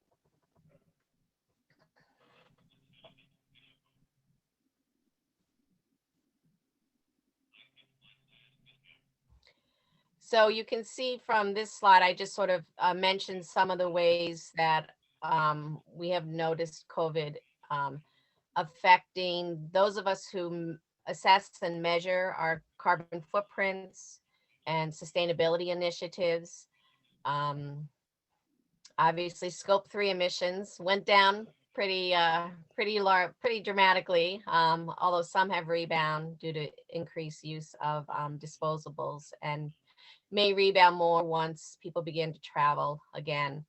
So you can see from this slide, I just sort of mentioned some of the ways that we have noticed COVID affecting those of us who assess and measure our carbon footprints and sustainability initiatives. Obviously, Scope 3 emissions went down pretty dramatically, although some have rebounded due to increased use of disposables and may rebound more once people begin to travel again.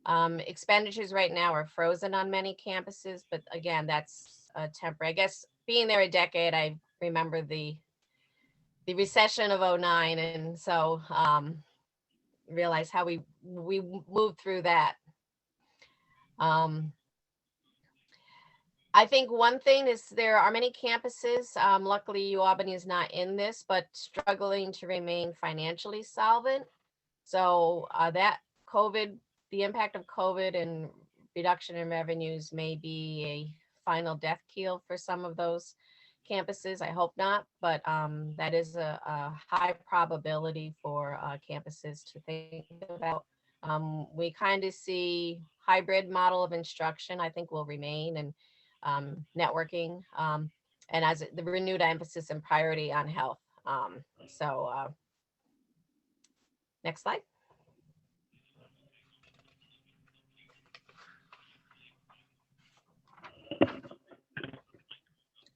Expenditures right now are frozen on many campuses, but again, that's temporary. I guess being there a decade, I remember the recession of '09, and so realize how we moved through that. I think one thing is there are many campuses, luckily UAlbany is not in this, but struggling to remain financially solvent. So that the impact of COVID and reduction in revenues may be a final death keel for some of those campuses. I hope not, but that is a high probability for campuses to think about. We kind of see hybrid model of instruction, I think will remain, and networking, and as the renewed emphasis and priority on health. Next slide.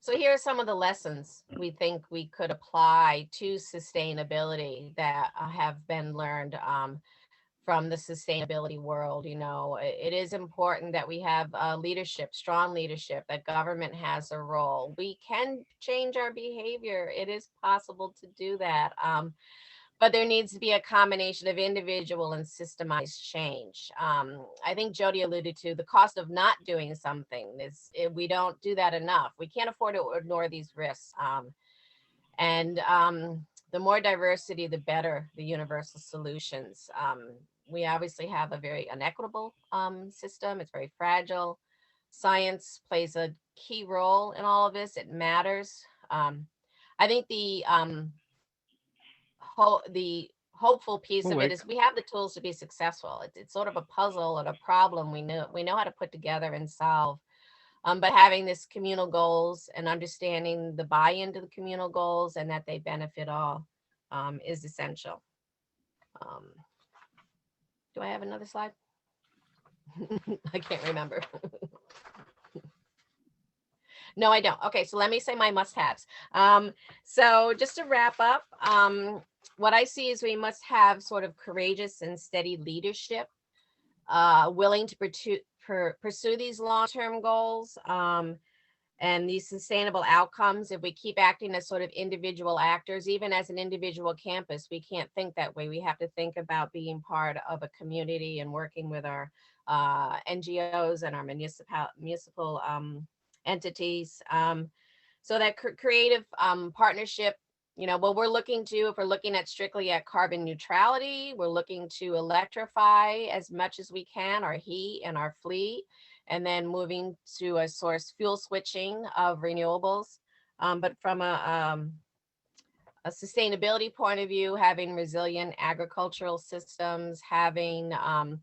So here are some of the lessons we think we could apply to sustainability that have been learned from the sustainability world. You know, it is important that we have leadership, strong leadership, that government has a role. We can change our behavior. It is possible to do that. But there needs to be a combination of individual and systemized change. I think Jody alluded to the cost of not doing something is we don't do that enough. We can't afford to ignore these risks. The more diversity, the better the universal solutions. We obviously have a very inequitable system. It's very fragile. Science plays a key role in all of this. It matters. I think the hopeful piece of it is we have the tools to be successful. It's sort of a puzzle and a problem we know how to put together and solve. But having this communal goals and understanding the buy-in to the communal goals and that they benefit all is essential. Do I have another slide? I can't remember. No, I don't. Okay, so let me say my must-haves. So just to wrap up, what I see is we must have sort of courageous and steady leadership, willing to pursue these long-term goals and these sustainable outcomes. If we keep acting as sort of individual actors, even as an individual campus, we can't think that way. We have to think about being part of a community and working with our NGOs and our municipal entities. So that creative partnership, you know, what we're looking to, if we're looking at strictly at carbon neutrality, we're looking to electrify as much as we can our heat and our fleet, and then moving to a source fuel switching of renewables. But from a sustainability point of view, having resilient agricultural systems, having a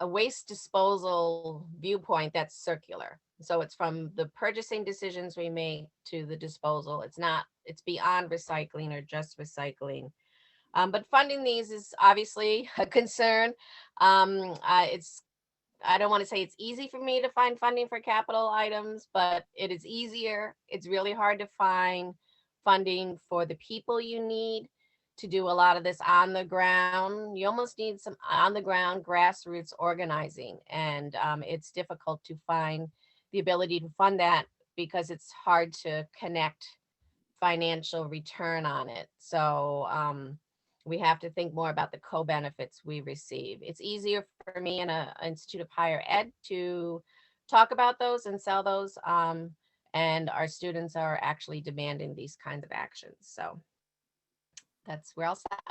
waste disposal viewpoint that's circular. So it's from the purchasing decisions we make to the disposal. It's beyond recycling or just recycling. But funding these is obviously a concern. I don't want to say it's easy for me to find funding for capital items, but it is easier. It's really hard to find funding for the people you need to do a lot of this on the ground. You almost need some on the ground grassroots organizing. And it's difficult to find the ability to fund that because it's hard to connect financial return on it. So we have to think more about the co-benefits we receive. It's easier for me in an institute of higher ed to talk about those and sell those. And our students are actually demanding these kinds of actions. So that's where I'll stop.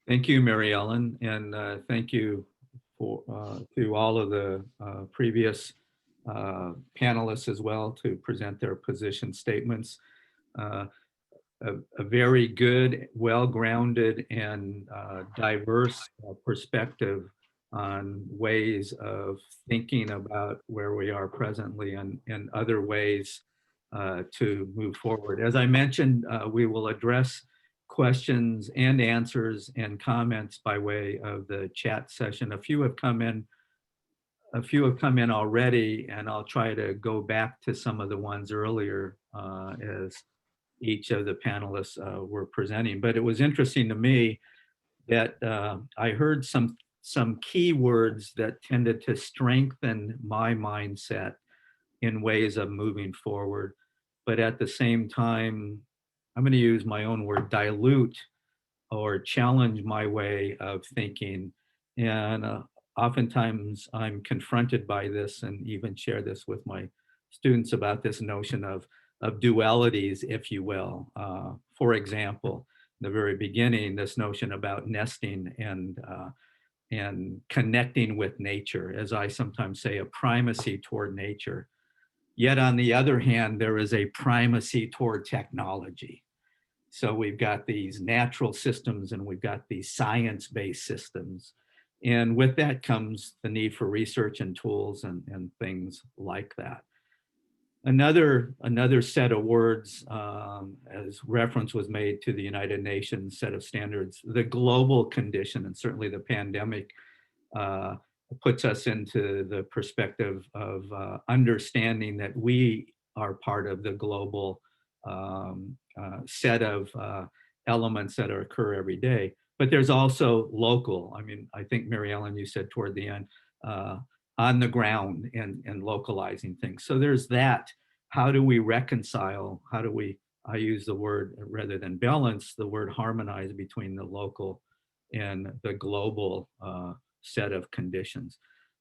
Thank you, Mary Ellen, and thank you to all of the previous panelists as well to present their position statements. A very good, well-grounded, and diverse perspective on ways of thinking about where we are presently and other ways to move forward. As I mentioned, we will address questions and answers and comments by way of the chat session. A few have come in already, and I'll try to go back to some of the ones earlier as each of the panelists were presenting. But it was interesting to me that I heard some key words that tended to strengthen my mindset in ways of moving forward. But at the same time, I'm going to use my own word, dilute or challenge my way of thinking. And oftentimes I'm confronted by this and even share this with my students about this notion of dualities, if you will. For example, in the very beginning, this notion about nesting and connecting with nature, as I sometimes say, a primacy toward nature. Yet on the other hand, there is a primacy toward technology. So we've got these natural systems and we've got these science-based systems. And with that comes the need for research and tools and things like that. Another set of words, as reference was made to the United Nations set of standards, the global condition, and certainly the pandemic puts us into the perspective of understanding that we are part of the global set of elements that occur every day. But there's also local. I mean, I think, Mary Ellen, you said toward the end, on the ground and localizing things. So there's that. How do we reconcile? How do we, I use the word rather than balance, the word harmonize between the local and the global set of conditions.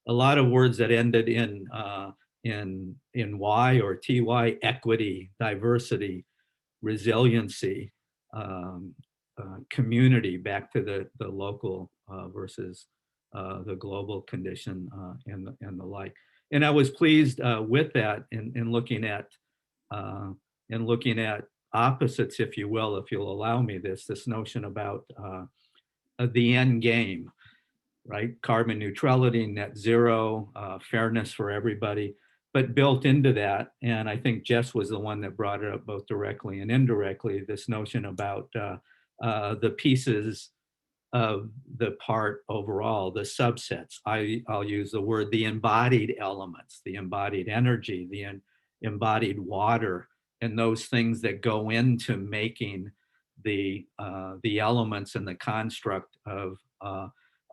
A lot of words that ended in Y or TY: equity, diversity, resiliency, community, back to the local versus the global condition and the like. And I was pleased with that in looking at opposites, if you will, if you'll allow me this notion about the end game, right? Carbon neutrality, net zero, fairness for everybody. But built into that, and I think Jess was the one that brought it up both directly and indirectly, this notion about the pieces of the part overall, the subsets. I'll use the word, the embodied elements, the embodied energy, the embodied water, and those things that go into making the elements and the construct of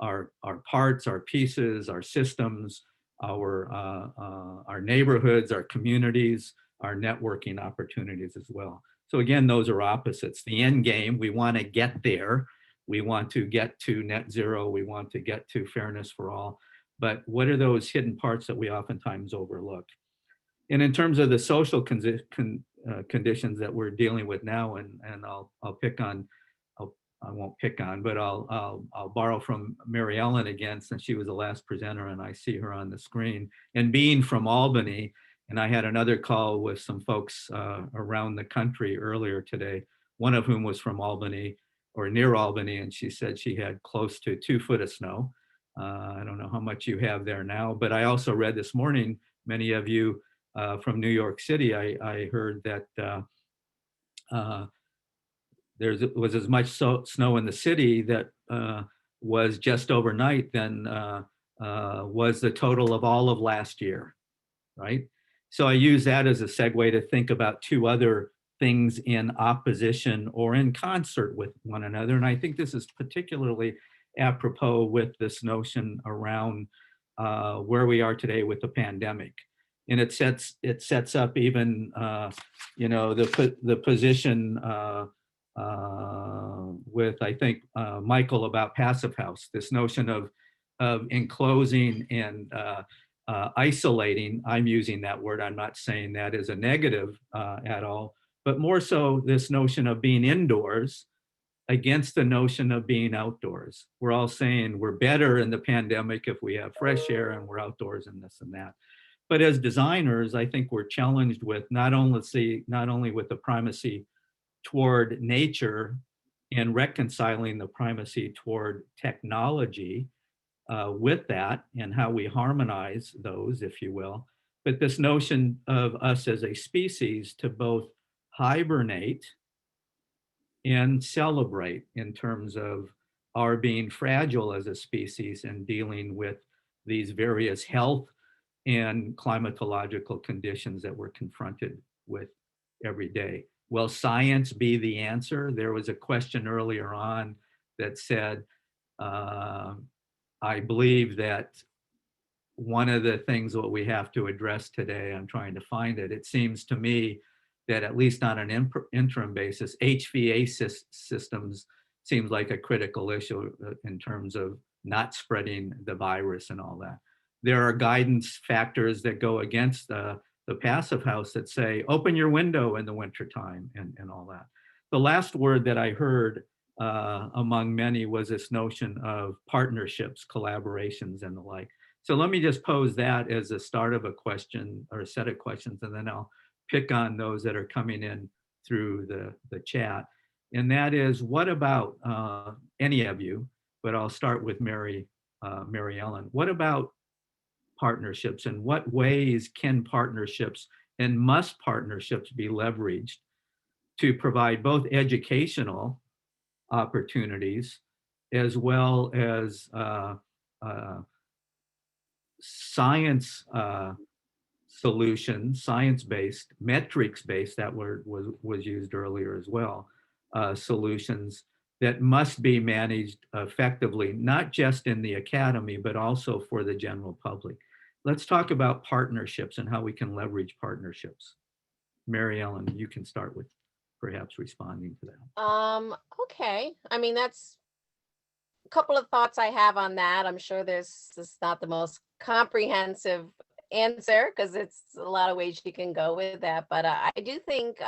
our parts, our pieces, our systems, our neighborhoods, our communities, our networking opportunities as well. So again, those are opposites. The end game, we want to get there. We want to get to net zero. We want to get to fairness for all. But what are those hidden parts that we oftentimes overlook? And in terms of the social conditions that we're dealing with now, and I'll pick on, I won't pick on, but I'll borrow from Mary Ellen again, since she was the last presenter and I see her on the screen. And being from Albany, and I had another call with some folks around the country earlier today, one of whom was from Albany or near Albany, and she said she had close to 2 feet of snow. I don't know how much you have there now, but I also read this morning, many of you from New York City, I heard that there was as much snow in the city that was just overnight than was the total of all of last year, right? So I use that as a segue to think about 2 other things in opposition or in concert with one another. And I think this is particularly apropos with this notion around where we are today with the pandemic. And it sets up even, you know, the position with, I think, Michael about Passive House, this notion of enclosing and isolating. I'm using that word. I'm not saying that as a negative at all, but more so this notion of being indoors against the notion of being outdoors. We're all saying we're better in the pandemic if we have fresh air and we're outdoors and this and that. But as designers, I think we're challenged with not only with the primacy toward nature and reconciling the primacy toward technology with that and how we harmonize those, if you will, but this notion of us as a species to both hibernate and celebrate in terms of our being fragile as a species and dealing with these various health and climatological conditions that we're confronted with every day. will science be the answer? There was a question earlier on that said, I believe that one of the things that we have to address today, I'm trying to find it, it seems to me that at least on an interim basis, HVA systems seems like a critical issue in terms of not spreading the virus and all that. There are guidance factors that go against the passive house that say, open your window in the wintertime and all that. The last word that I heard among many was this notion of partnerships, collaborations, and the like. So let me just pose that as a start of a question or a set of questions, and then I'll pick on those that are coming in through the chat. And that is, what about any of you, but I'll start with Mary Ellen. What about partnerships, and what ways can partnerships and must partnerships be leveraged to provide both educational opportunities as well as science solutions, science-based, metrics-based, that word was used earlier as well, solutions that must be managed effectively, not just in the academy, but also for the general public. Let's talk about partnerships and how we can leverage partnerships. Mary Ellen, you can start with perhaps responding to that. Okay. I mean, that's a couple of thoughts I have on that. I'm sure this is not the most comprehensive answer because it's a lot of ways you can go with that. But I do think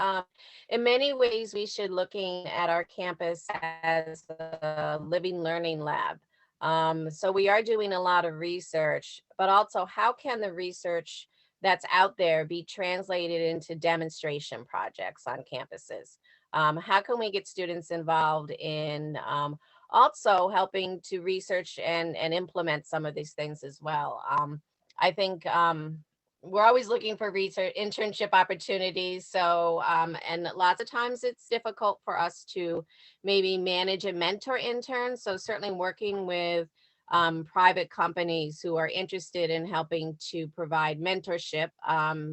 in many ways we should looking at our campus as a living learning lab. So we are doing a lot of research, but also how can the research that's out there be translated into demonstration projects on campuses? How can we get students involved in also helping to research and implement some of these things as well? I think we're always looking for research internship opportunities. So, and lots of times it's difficult for us to maybe manage and mentor interns. So certainly working with private companies who are interested in helping to provide mentorship,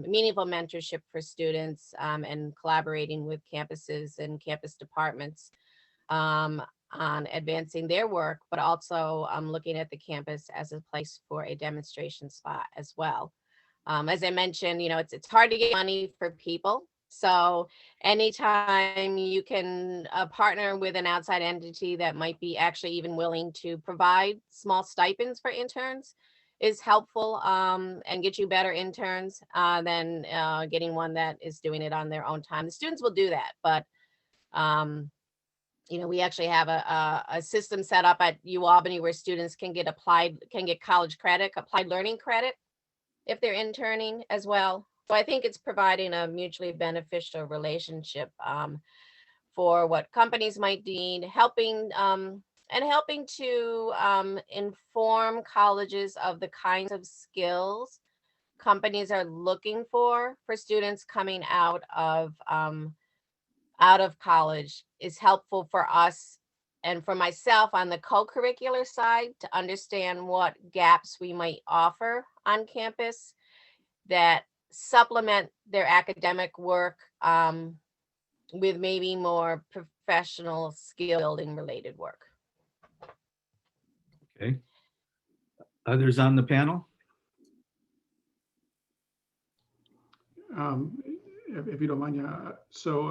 meaningful mentorship for students, and collaborating with campuses and campus departments on advancing their work, but also looking at the campus as a place for a demonstration spot as well. As I mentioned, it's hard to get money for people. So anytime you can partner with an outside entity that might be actually even willing to provide small stipends for interns is helpful, and get you better interns than getting one that is doing it on their own time. The students will do that, but we actually have a system set up at UAlbany where students can get college credit, applied learning credit, if they're interning as well. So I think it's providing a mutually beneficial relationship for what companies might need, helping to inform colleges of the kinds of skills companies are looking for students coming out of college is helpful for us and for myself on the co-curricular side to understand what gaps we might offer on campus that supplement their academic work with maybe more professional skill building related work. Okay. Others on the panel? If you don't mind, yeah. So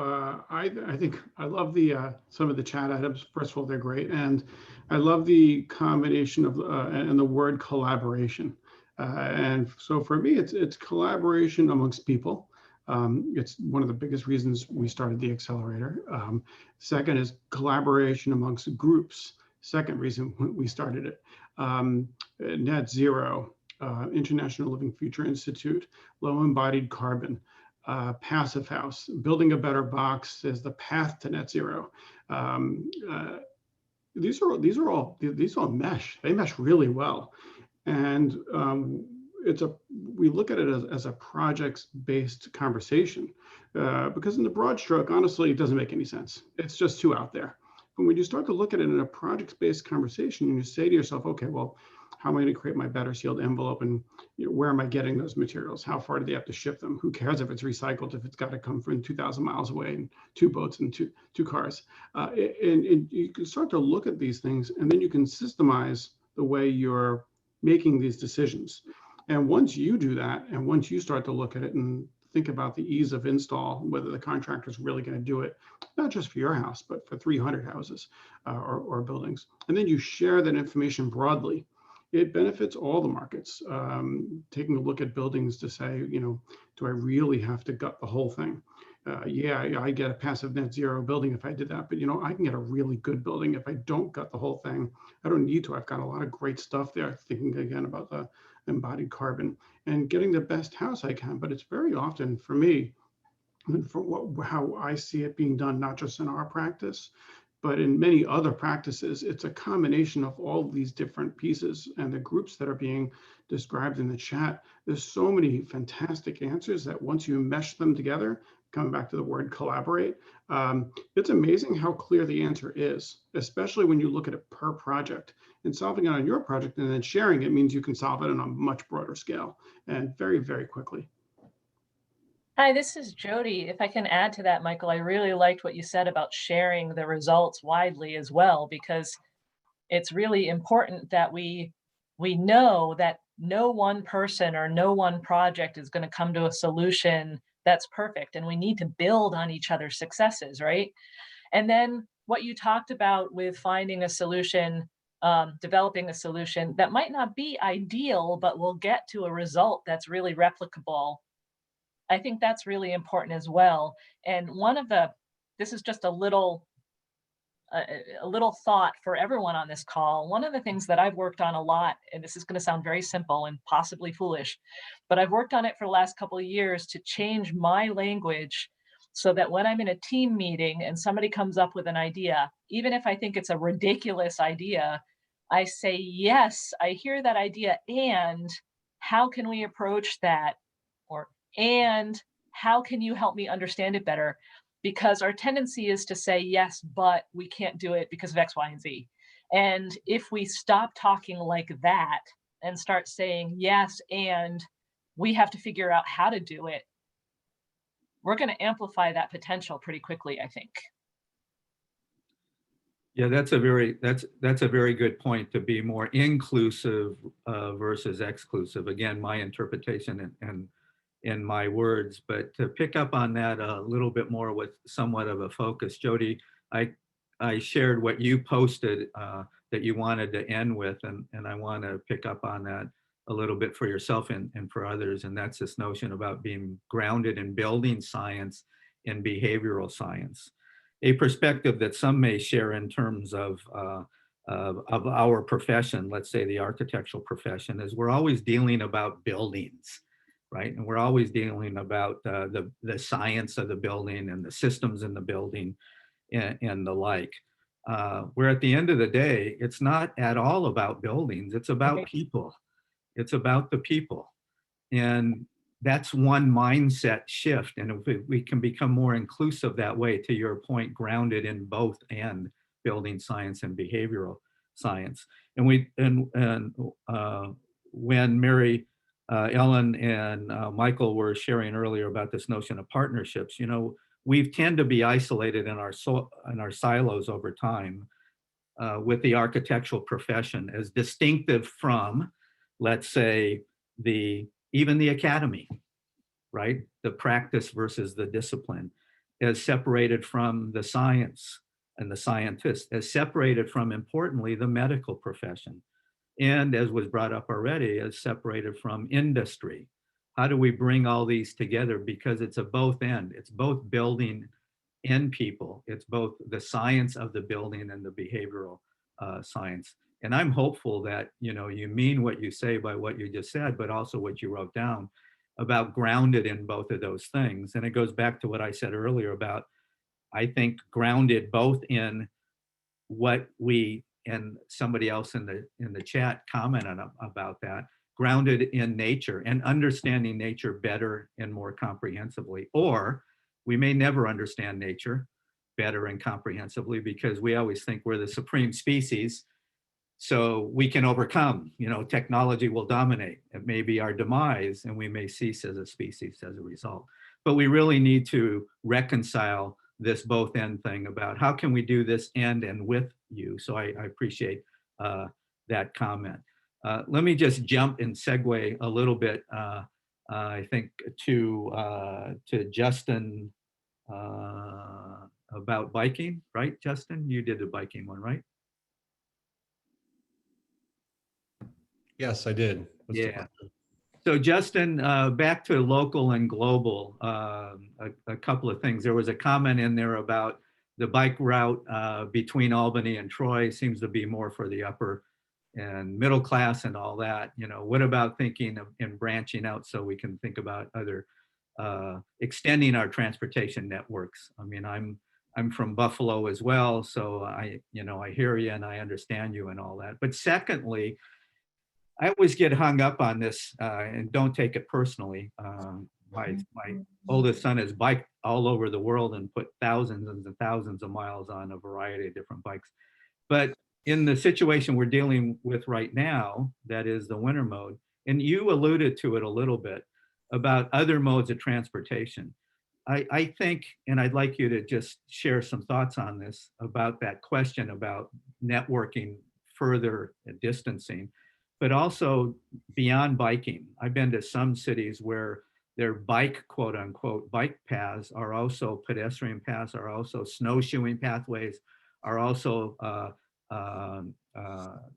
I think I love the some of the chat items. First of all, they're great, and I love the combination of and the word collaboration. And so for me, it's collaboration amongst people. It's one of the biggest reasons we started the accelerator. Second is collaboration amongst groups. Second reason we started it. Net Zero, International Living Future Institute, Low Embodied Carbon, Passive House, Building a Better Box is the path to net zero. These all mesh. They mesh really well, and we look at it as a projects-based conversation because in the broad stroke, honestly, it doesn't make any sense. It's just too out there. But when you start to look at it in a projects-based conversation, and you say to yourself, okay, well, How am I going to create my better sealed envelope? And where am I getting those materials? How far do they have to ship them? Who cares if it's recycled, if it's got to come from 2,000 miles away and 2 boats and two cars? And you can start to look at these things, and then you can systemize the way you're making these decisions. And once you do that, and once you start to look at it and think about the ease of install, whether the contractor is really going to do it, not just for your house, but for 300 houses or buildings. And then you share that information broadly. It benefits all the markets. Taking a look at buildings to say, do I really have to gut the whole thing? Yeah, I get a passive net zero building if I did that, but I can get a really good building if I don't gut the whole thing. I don't need to. I've got a lot of great stuff there. Thinking again about the embodied carbon and getting the best house I can. But it's very often for me, and for how I see it being done, not just in our practice, but in many other practices, it's a combination of all of these different pieces and the groups that are being described in the chat. There's so many fantastic answers that once you mesh them together, coming back to the word collaborate, it's amazing how clear the answer is, especially when you look at it per project. And solving it on your project and then sharing it means you can solve it on a much broader scale and very, very quickly. Hi, this is Jody. If I can add to that, Michael, I really liked what you said about sharing the results widely as well, because it's really important that we know that no one person or no one project is going to come to a solution that's perfect, and we need to build on each other's successes, right? And then what you talked about with finding a solution, developing a solution that might not be ideal, but will get to a result that's really replicable. I think that's really important as well. And this is just a little thought for everyone on this call. One of the things that I've worked on a lot, and this is going to sound very simple and possibly foolish, but I've worked on it for the last couple of years to change my language so that when I'm in a team meeting and somebody comes up with an idea, even if I think it's a ridiculous idea, I say, yes, I hear that idea, and how can we approach that? Or, and how can you help me understand it better? Because our tendency is to say, yes, but we can't do it because of X, Y, and Z. And if we stop talking like that and start saying, yes, and we have to figure out how to do it, we're going to amplify that potential pretty quickly, I think. Yeah, that's a very good point, to be more inclusive versus exclusive. Again, my interpretation and in my words, but to pick up on that a little bit more with somewhat of a focus, Jody, I shared what you posted that you wanted to end with, and I want to pick up on that a little bit for yourself and for others, and that's this notion about being grounded in building science and behavioral science, a perspective that some may share in terms of our profession, let's say the architectural profession, is we're always dealing about buildings, right? And we're always dealing about the science of the building and the systems in the building and the like. Where at the end of the day, it's not at all about buildings, it's about people. It's about the people. And that's one mindset shift. And if we can become more inclusive that way, to your point, grounded in both and building science and behavioral science. And when Mary Ellen and Michael were sharing earlier about this notion of partnerships, we tend to be isolated in our silos over time with the architectural profession as distinctive from, let's say, even the academy, right? The practice versus the discipline, as separated from the science and the scientists, as separated from, importantly, the medical profession. And as was brought up already, as separated from industry. How do we bring all these together? Because it's a both end. It's both building and people. It's both the science of the building and the behavioral science. And I'm hopeful that you mean what you say by what you just said, but also what you wrote down about grounded in both of those things. And it goes back to what I said earlier about, I think, grounded both in what we, and somebody else in the chat commented about that, grounded in nature and understanding nature better and more comprehensively. Or we may never understand nature better and comprehensively because we always think we're the supreme species. So we can overcome, technology will dominate. It may be our demise and we may cease as a species as a result. But we really need to reconcile this both end thing about how can we do this end and with you. So I appreciate that comment. Let me just jump and segue a little bit, I think, to Justin about biking, right, Justin? You did the biking one, right? Yes, I did. What's the Yeah. question? So Justin, back to local and global, a couple of things. There was a comment in there about the bike route between Albany and Troy seems to be more for the upper and middle class and all that. What about thinking of and branching out so we can think about other extending our transportation networks? I mean, I'm from Buffalo as well, so I hear you and I understand you and all that. But secondly, I always get hung up on this, and don't take it personally. My oldest son has biked all over the world and put thousands and thousands of miles on a variety of different bikes. But in the situation we're dealing with right now, that is the winter mode, and you alluded to it a little bit about other modes of transportation. I think, and I'd like you to just share some thoughts on this about that question about networking further distancing, but also beyond biking. I've been to some cities where their bike, quote unquote, bike paths are also pedestrian paths, are also snowshoeing pathways, are also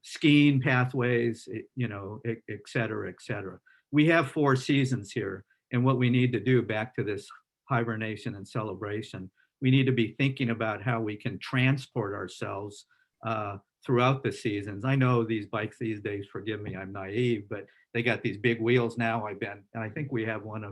skiing pathways, et cetera, et cetera. We have 4 seasons here. And what we need to do, back to this hibernation and celebration, we need to be thinking about how we can transport ourselves throughout the seasons. I know these bikes these days, forgive me, I'm naive, but they got these big wheels now. And I think we have one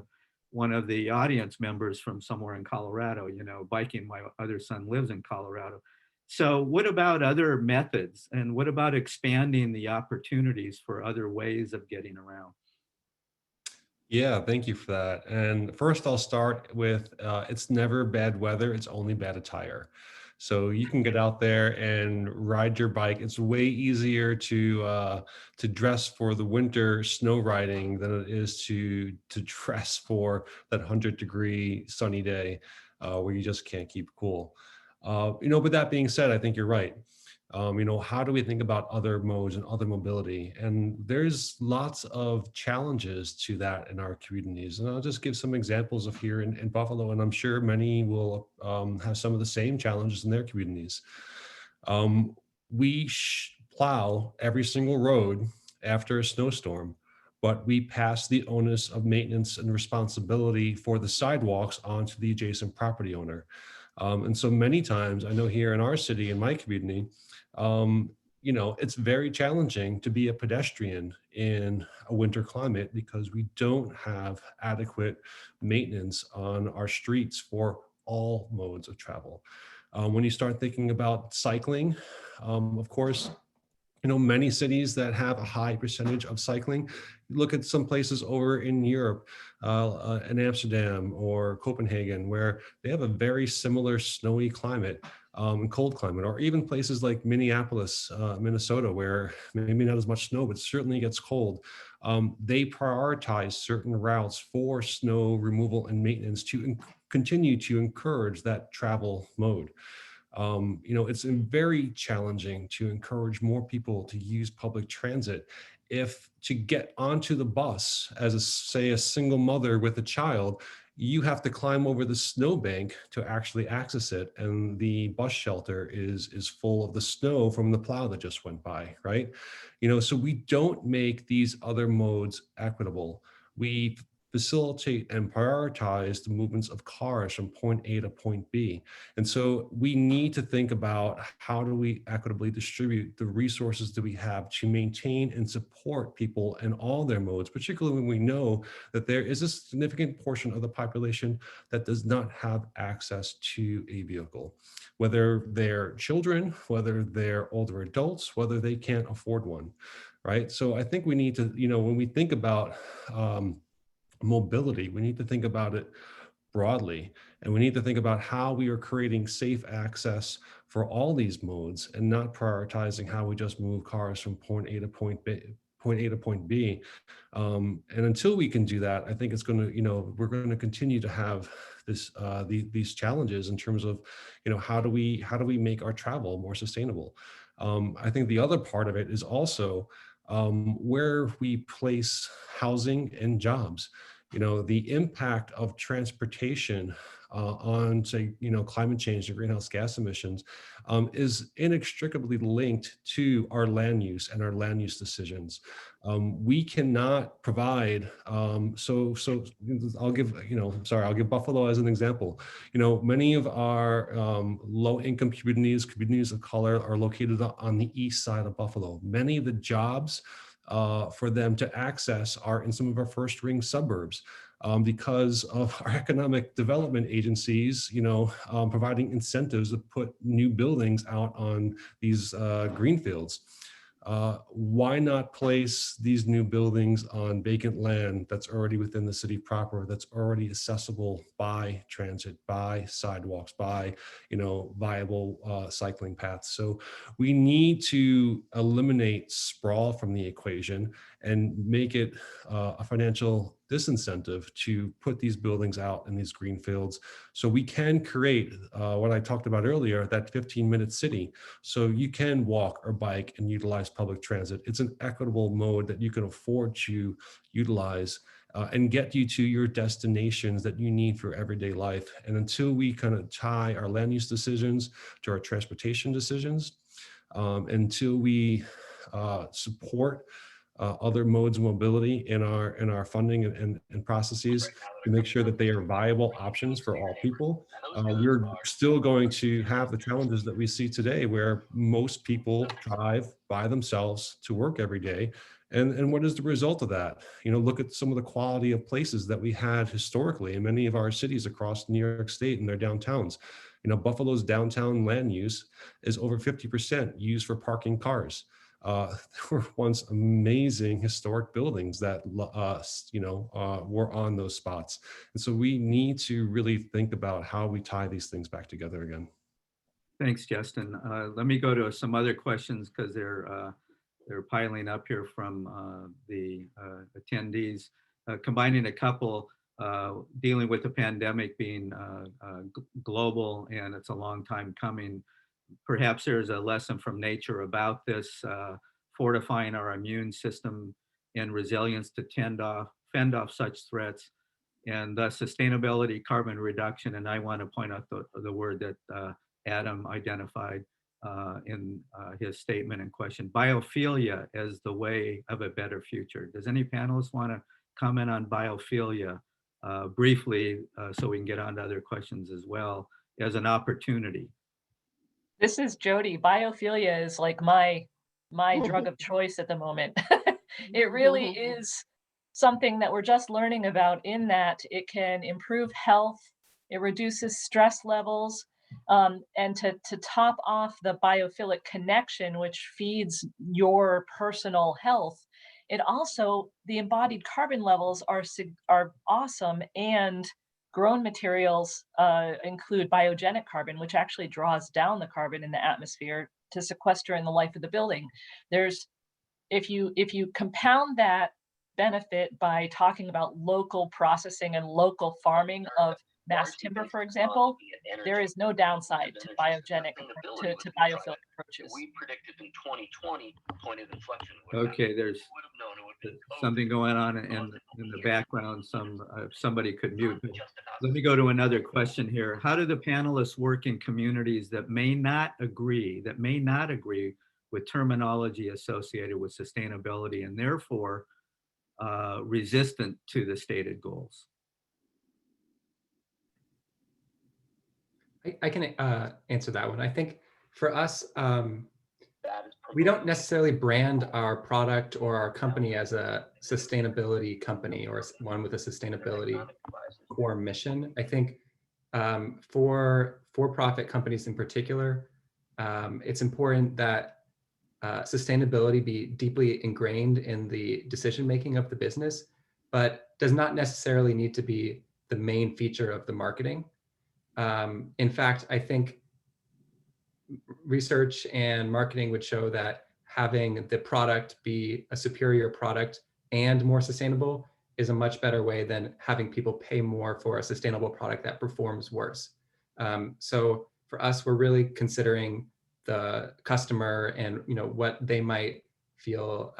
of the audience members from somewhere in Colorado, biking. My other son lives in Colorado. So what about other methods? And what about expanding the opportunities for other ways of getting around? Yeah, thank you for that. And first, I'll start with it's never bad weather, it's only bad attire. So you can get out there and ride your bike. It's way easier to dress for the winter snow riding than it is to dress for that 100-degree sunny day where you just can't keep cool. But that being said, I think you're right. How do we think about other modes and other mobility? And there's lots of challenges to that in our communities. And I'll just give some examples of here in Buffalo, and I'm sure many will have some of the same challenges in their communities. We plow every single road after a snowstorm, but we pass the onus of maintenance and responsibility for the sidewalks onto the adjacent property owner. And so many times, I know here in our city, in my community, it's very challenging to be a pedestrian in a winter climate because we don't have adequate maintenance on our streets for all modes of travel. When you start thinking about cycling, of course, many cities that have a high percentage of cycling. Look at some places over in Europe, in Amsterdam or Copenhagen, where they have a very similar snowy climate, cold climate, or even places like Minneapolis, Minnesota, where maybe not as much snow, but certainly gets cold. They prioritize certain routes for snow removal and maintenance to continue to encourage that travel mode. It's very challenging to encourage more people to use public transit. If to get onto the bus as say a single mother with a child, you have to climb over the snowbank to actually access it, and the bus shelter is full of the snow from the plow that just went by, right? So we don't make these other modes equitable. We facilitate and prioritize the movements of cars from point A to point B. And so we need to think about how do we equitably distribute the resources that we have to maintain and support people in all their modes, particularly when we know that there is a significant portion of the population that does not have access to a vehicle, whether they're children, whether they're older adults, whether they can't afford one, right? So I think we need to, when we think about mobility, we need to think about it broadly. And we need to think about how we are creating safe access for all these modes and not prioritizing how we just move cars from point A to point B. And until we can do that, I think it's going to, we're going to continue to have these challenges in terms of, how do we make our travel more sustainable? I think the other part of it is also where we place housing and jobs. The impact of transportation on, say, climate change and greenhouse gas emissions is inextricably linked to our land use and our land use decisions. We cannot provide, so I'll give, I'll give Buffalo as an example. Many of our low-income communities of color are located on the east side of Buffalo. Many of the jobs for them to access are in some of our first ring suburbs. Because of our economic development agencies, providing incentives to put new buildings out on these greenfields. Why not place these new buildings on vacant land that's already within the city proper, that's already accessible by transit, by sidewalks, by viable cycling paths? So we need to eliminate sprawl from the equation and make it a financial disincentive to put these buildings out in these green fields, so we can create what I talked about earlier, that 15-minute city. So you can walk or bike and utilize public transit. It's an equitable mode that you can afford to utilize and get you to your destinations that you need for everyday life. And until we kind of tie our land use decisions to our transportation decisions, until we support other modes of mobility in our funding and processes to make sure that they are viable options for all people, we're still going to have the challenges that we see today, where most people drive by themselves to work every day. And what is the result of that? Look at some of the quality of places that we had historically in many of our cities across New York State and their downtowns. Buffalo's downtown land use is over 50% used for parking cars. There were once amazing historic buildings that were on those spots. And so we need to really think about how we tie these things back together again. Thanks, Justin. Let me go to some other questions because they're piling up here from the attendees, combining a couple, dealing with the pandemic being global, and it's a long time coming. Perhaps there's a lesson from nature about this, fortifying our immune system and resilience to fend off such threats, and sustainability, carbon reduction. And I want to point out the word that Adam identified in his statement and question, biophilia as the way of a better future. Does any panelists want to comment on biophilia briefly, so we can get on to other questions as well, as an opportunity? This is Jody. Biophilia is like my drug of choice at the moment. It really is something that we're just learning about, in that it can improve health, it reduces stress levels, and to top off the biophilic connection, which feeds your personal health, it also, the embodied carbon levels are awesome, and grown materials include biogenic carbon, which actually draws down the carbon in the atmosphere to sequester in the life of the building. If you compound that benefit by talking about local processing and local farming of mass timber, for example, there is no downside to biophilic approaches. We predicted in 2020 point of inflection. Okay, there's something going on in the background. Somebody could mute. Let me go to another question here. How do the panelists work in communities that may not agree with terminology associated with sustainability, and therefore resistant to the stated goals? I can answer that one. I think for us, we don't necessarily brand our product or our company as a sustainability company or one with a sustainability core mission. I think for-profit companies in particular, it's important that sustainability be deeply ingrained in the decision-making of the business, but does not necessarily need to be the main feature of the marketing. In fact, I think research and marketing would show that having the product be a superior product and more sustainable is a much better way than having people pay more for a sustainable product that performs worse. So for us, we're really considering the customer and what they might feel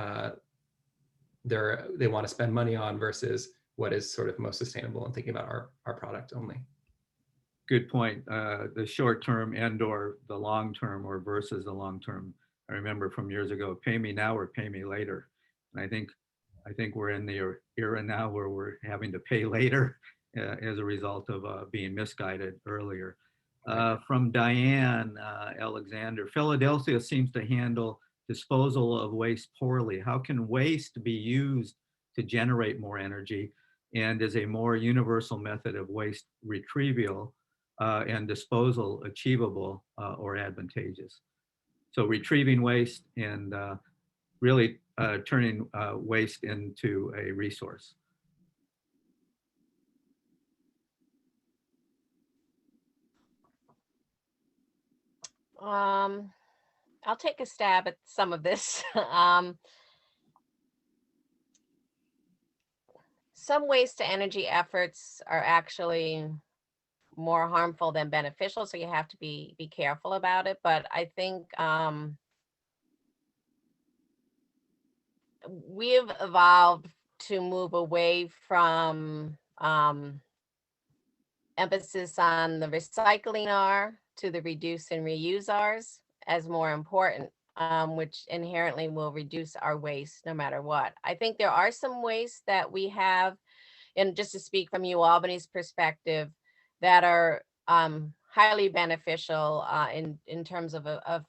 they want to spend money on versus what is sort of most sustainable, and thinking about our product only. Good point. The short term and or the long term, or versus the long term. I remember from years ago, pay me now or pay me later. And I think we're in the era now where we're having to pay later as a result of being misguided earlier. From Diane Alexander, Philadelphia seems to handle disposal of waste poorly. How can waste be used to generate more energy, and is a more universal method of waste retrieval and disposal achievable or advantageous? So retrieving waste and really turning waste into a resource. I'll take a stab at some of this. Some waste to energy efforts are actually more harmful than beneficial, so you have to be careful about it. But I think we have evolved to move away from emphasis on the recycling R to the reduce and reuse R's as more important, which inherently will reduce our waste no matter what. I think there are some wastes that we have, and just to speak from UAlbany's perspective, that are highly beneficial in terms of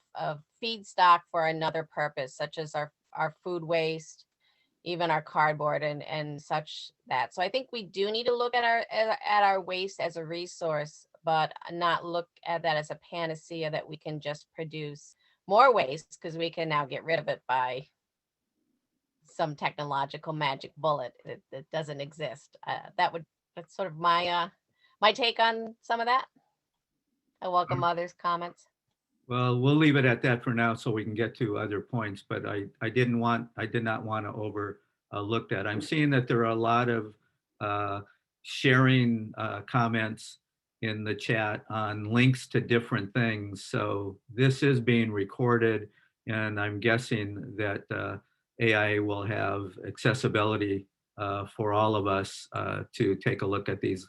feedstock for another purpose, such as our food waste, even our cardboard and such that. So I think we do need to look at our waste as a resource, but not look at that as a panacea that we can just produce more waste because we can now get rid of it by some technological magic bullet that doesn't exist. That's sort of my take on some of that. I welcome others' comments. Well, we'll leave it at that for now so we can get to other points, but I did not want to overlook that. I'm seeing that there are a lot of sharing comments in the chat on links to different things. So this is being recorded, and I'm guessing that AIA will have accessibility for all of us to take a look at these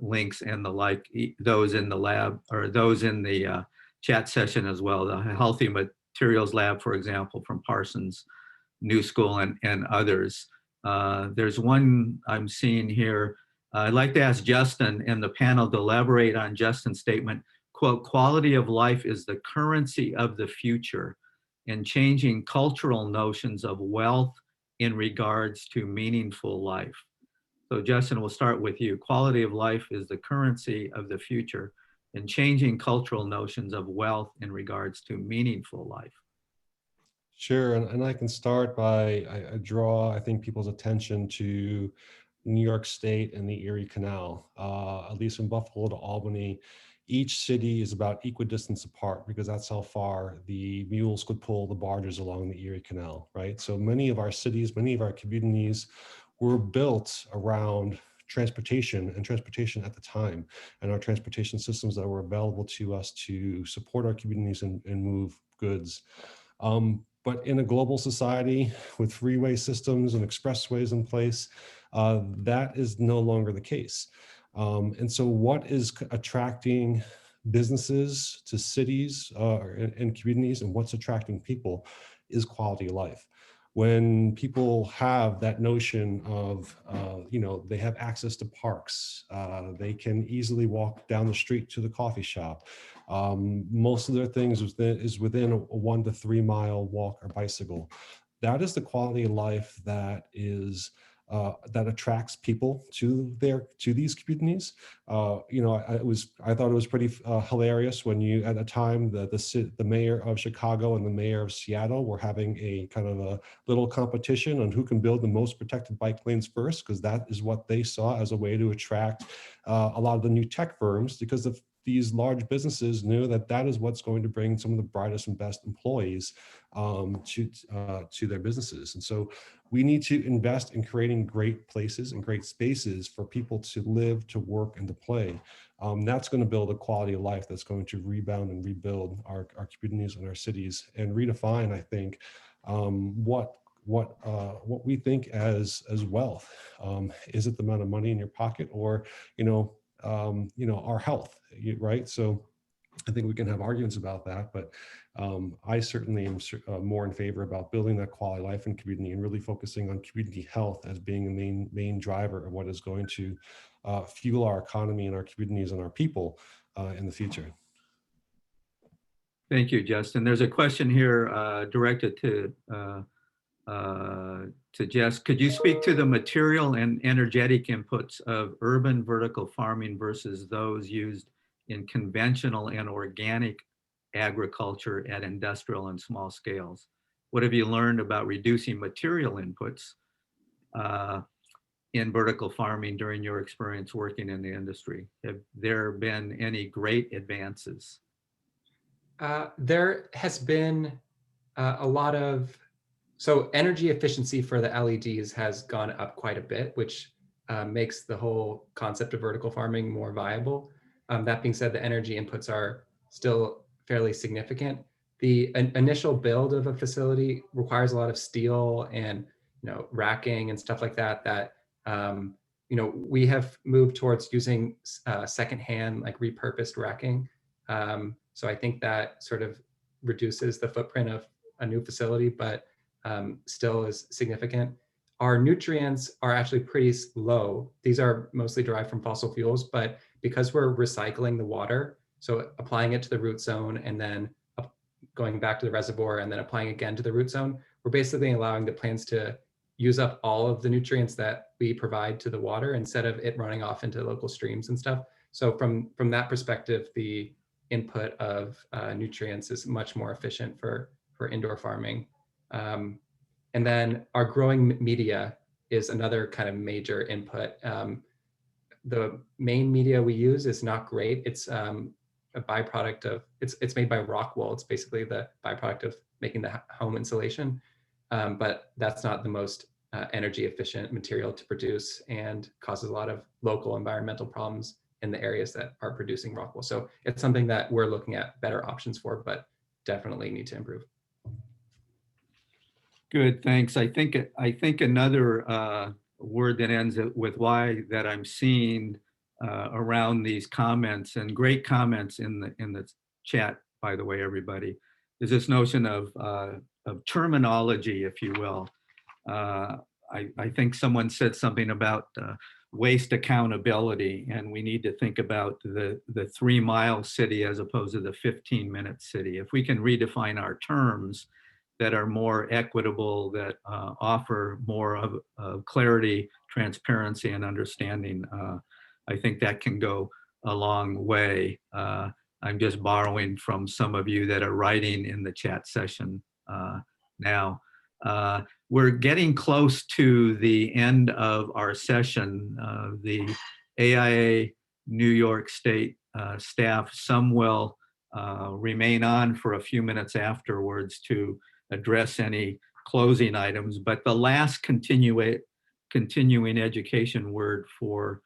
links and the like, those in the lab or those in the chat session as well. The Healthy Materials Lab, for example, from Parsons New School and others. There's one I'm seeing here. I'd like to ask Justin and the panel to elaborate on Justin's statement, quote, quality of life is the currency of the future, and changing cultural notions of wealth in regards to meaningful life. So Justin, we'll start with you. Quality of life is the currency of the future, and changing cultural notions of wealth in regards to meaningful life. Sure, and I can start by, I draw, I think, people's attention to New York State and the Erie Canal. At least from Buffalo to Albany, each city is about equidistance apart because that's how far the mules could pull the barges along the Erie Canal, right? So many of our cities, many of our communities were built around transportation and transportation at the time, and our transportation systems that were available to us to support our communities and move goods. But in a global society with freeway systems and expressways in place, that is no longer the case. And so what is attracting businesses to cities and communities, and what's attracting people is quality of life. When people have that notion of, they have access to parks, they can easily walk down the street to the coffee shop. Most of their things is within a 1 to 3 mile walk or bicycle. That is the quality of life that is that attracts people to these communities. You know, I thought it was pretty hilarious when you, at a time, the mayor of Chicago and the mayor of Seattle were having a kind of a little competition on who can build the most protected bike lanes first, because that is what they saw as a way to attract a lot of the new tech firms, because of these large businesses knew that that is what's going to bring some of the brightest and best employees to their businesses. And so we need to invest in creating great places and great spaces for people to live, to work, and to play. That's going to build a quality of life that's going to rebound and rebuild our communities and our cities, and redefine, I think, what we think as wealth. Is it the amount of money in your pocket, or our health, right? So I think we can have arguments about that, but I certainly am more in favor about building that quality life and community, and really focusing on community health as being the main driver of what is going to fuel our economy and our communities and our people in the future. Thank you, Justin. There's a question here directed to Jess. Could you speak to the material and energetic inputs of urban vertical farming versus those used in conventional and organic agriculture at industrial and small scales? What have you learned about reducing material inputs in vertical farming during your experience working in the industry? Have there been any great advances? There has been a lot of, so energy efficiency for the LEDs has gone up quite a bit, which makes the whole concept of vertical farming more viable. That being said, the energy inputs are still fairly significant. The initial build of a facility requires a lot of steel and racking and stuff like that. We have moved towards using secondhand, like repurposed racking. So I think that sort of reduces the footprint of a new facility, but still is significant. Our nutrients are actually pretty low. These are mostly derived from fossil fuels, but because we're recycling the water, so applying it to the root zone and then going back to the reservoir and then applying again to the root zone, we're basically allowing the plants to use up all of the nutrients that we provide to the water instead of it running off into local streams and stuff. So from that perspective, the input of nutrients is much more efficient for indoor farming. And then our growing media is another kind of major input. The main media we use is not great. It's a byproduct of, it's made by rock wool. It's basically the byproduct of making the home insulation. But that's not the most energy efficient material to produce, and causes a lot of local environmental problems in the areas that are producing rock wool. So it's something that we're looking at better options for, but definitely need to improve. Good, thanks. I think another word that ends with Y that I'm seeing around these comments, and great comments in the chat, by the way, everybody, is this notion of terminology, if you will. I think someone said something about waste accountability, and we need to think about the 3-mile city as opposed to the 15-minute city. If we can redefine our terms that are more equitable, that offer more of clarity, transparency, and understanding, I think that can go a long way. I'm just borrowing from some of you that are writing in the chat session now. We're getting close to the end of our session. The AIA New York State staff, some will remain on for a few minutes afterwards to address any closing items, but the last continuing education word for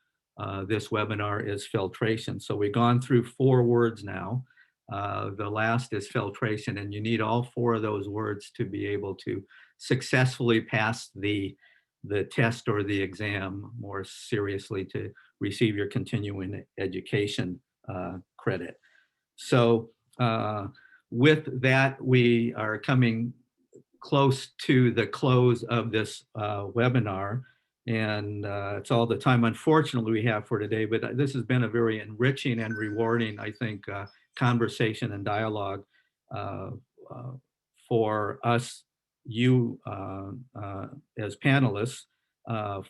this webinar is filtration. So we've gone through 4 words now. The last is filtration, and you need all 4 of those words to be able to successfully pass the test or the exam, more seriously, to receive your continuing education credit. So with that, we are coming close to the close of this webinar, and it's all the time, unfortunately, we have for today, but this has been a very enriching and rewarding, I think, conversation and dialogue for us, you as panelists,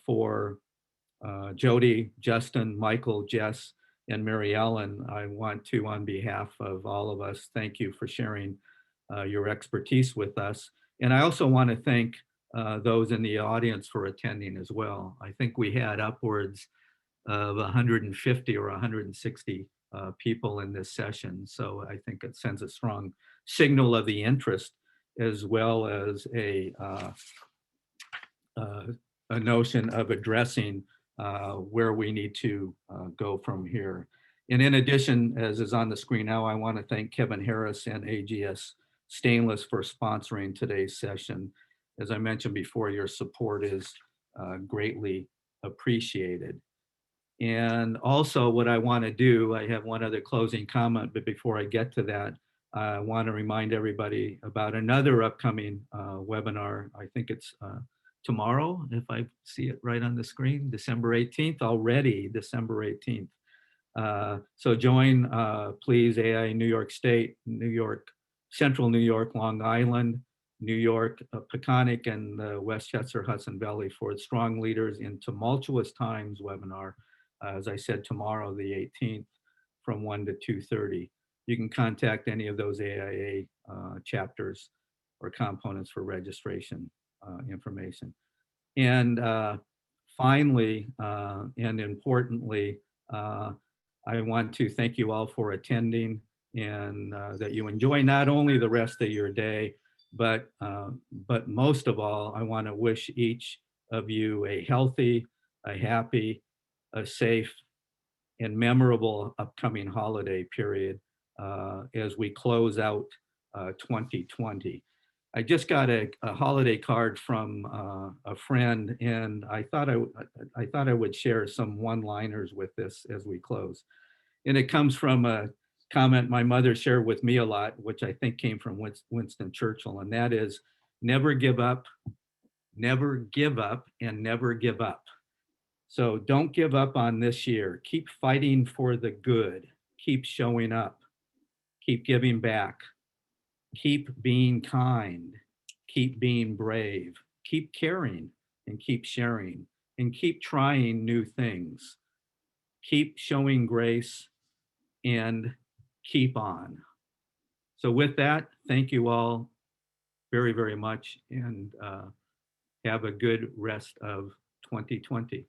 for Jody, Justin, Michael, Jess, and Mary Ellen. I want to, on behalf of all of us, thank you for sharing your expertise with us. And I also want to thank those in the audience for attending as well. I think we had upwards of 150 or 160 people in this session. So I think it sends a strong signal of the interest, as well as a notion of addressing where we need to go from here. And in addition, as is on the screen now, I want to thank Kevin Harris and AGS Stainless for sponsoring today's session. As I mentioned before, your support is greatly appreciated. And also what I want to do, I have one other closing comment, but before I get to that, I want to remind everybody about another upcoming webinar. I think it's tomorrow, if I see it right on the screen, December 18th, already December 18th. So join, please, AI New York State, New York, Central New York, Long Island, New York, Peconic, and Westchester Hudson Valley for Strong Leaders in Tumultuous Times webinar. As I said, tomorrow, the 18th, from 1 to 2:30. You can contact any of those AIA chapters or components for registration information. And finally, and importantly, I want to thank you all for attending, and that you enjoy not only the rest of your day, but most of all, I want to wish each of you a healthy, a happy, a safe, and memorable upcoming holiday period as we close out 2020. I just got a holiday card from a friend, and I thought I would share some one-liners with this as we close. And it comes from a comment my mother shared with me a lot, which I think came from Winston Churchill, and that is, never give up, and never give up. So don't give up on this year. Keep fighting for the good. Keep showing up. Keep giving back. Keep being kind. Keep being brave. Keep caring and keep sharing and keep trying new things. Keep showing grace and keep on. So with that, thank you all very, very much, and have a good rest of 2020.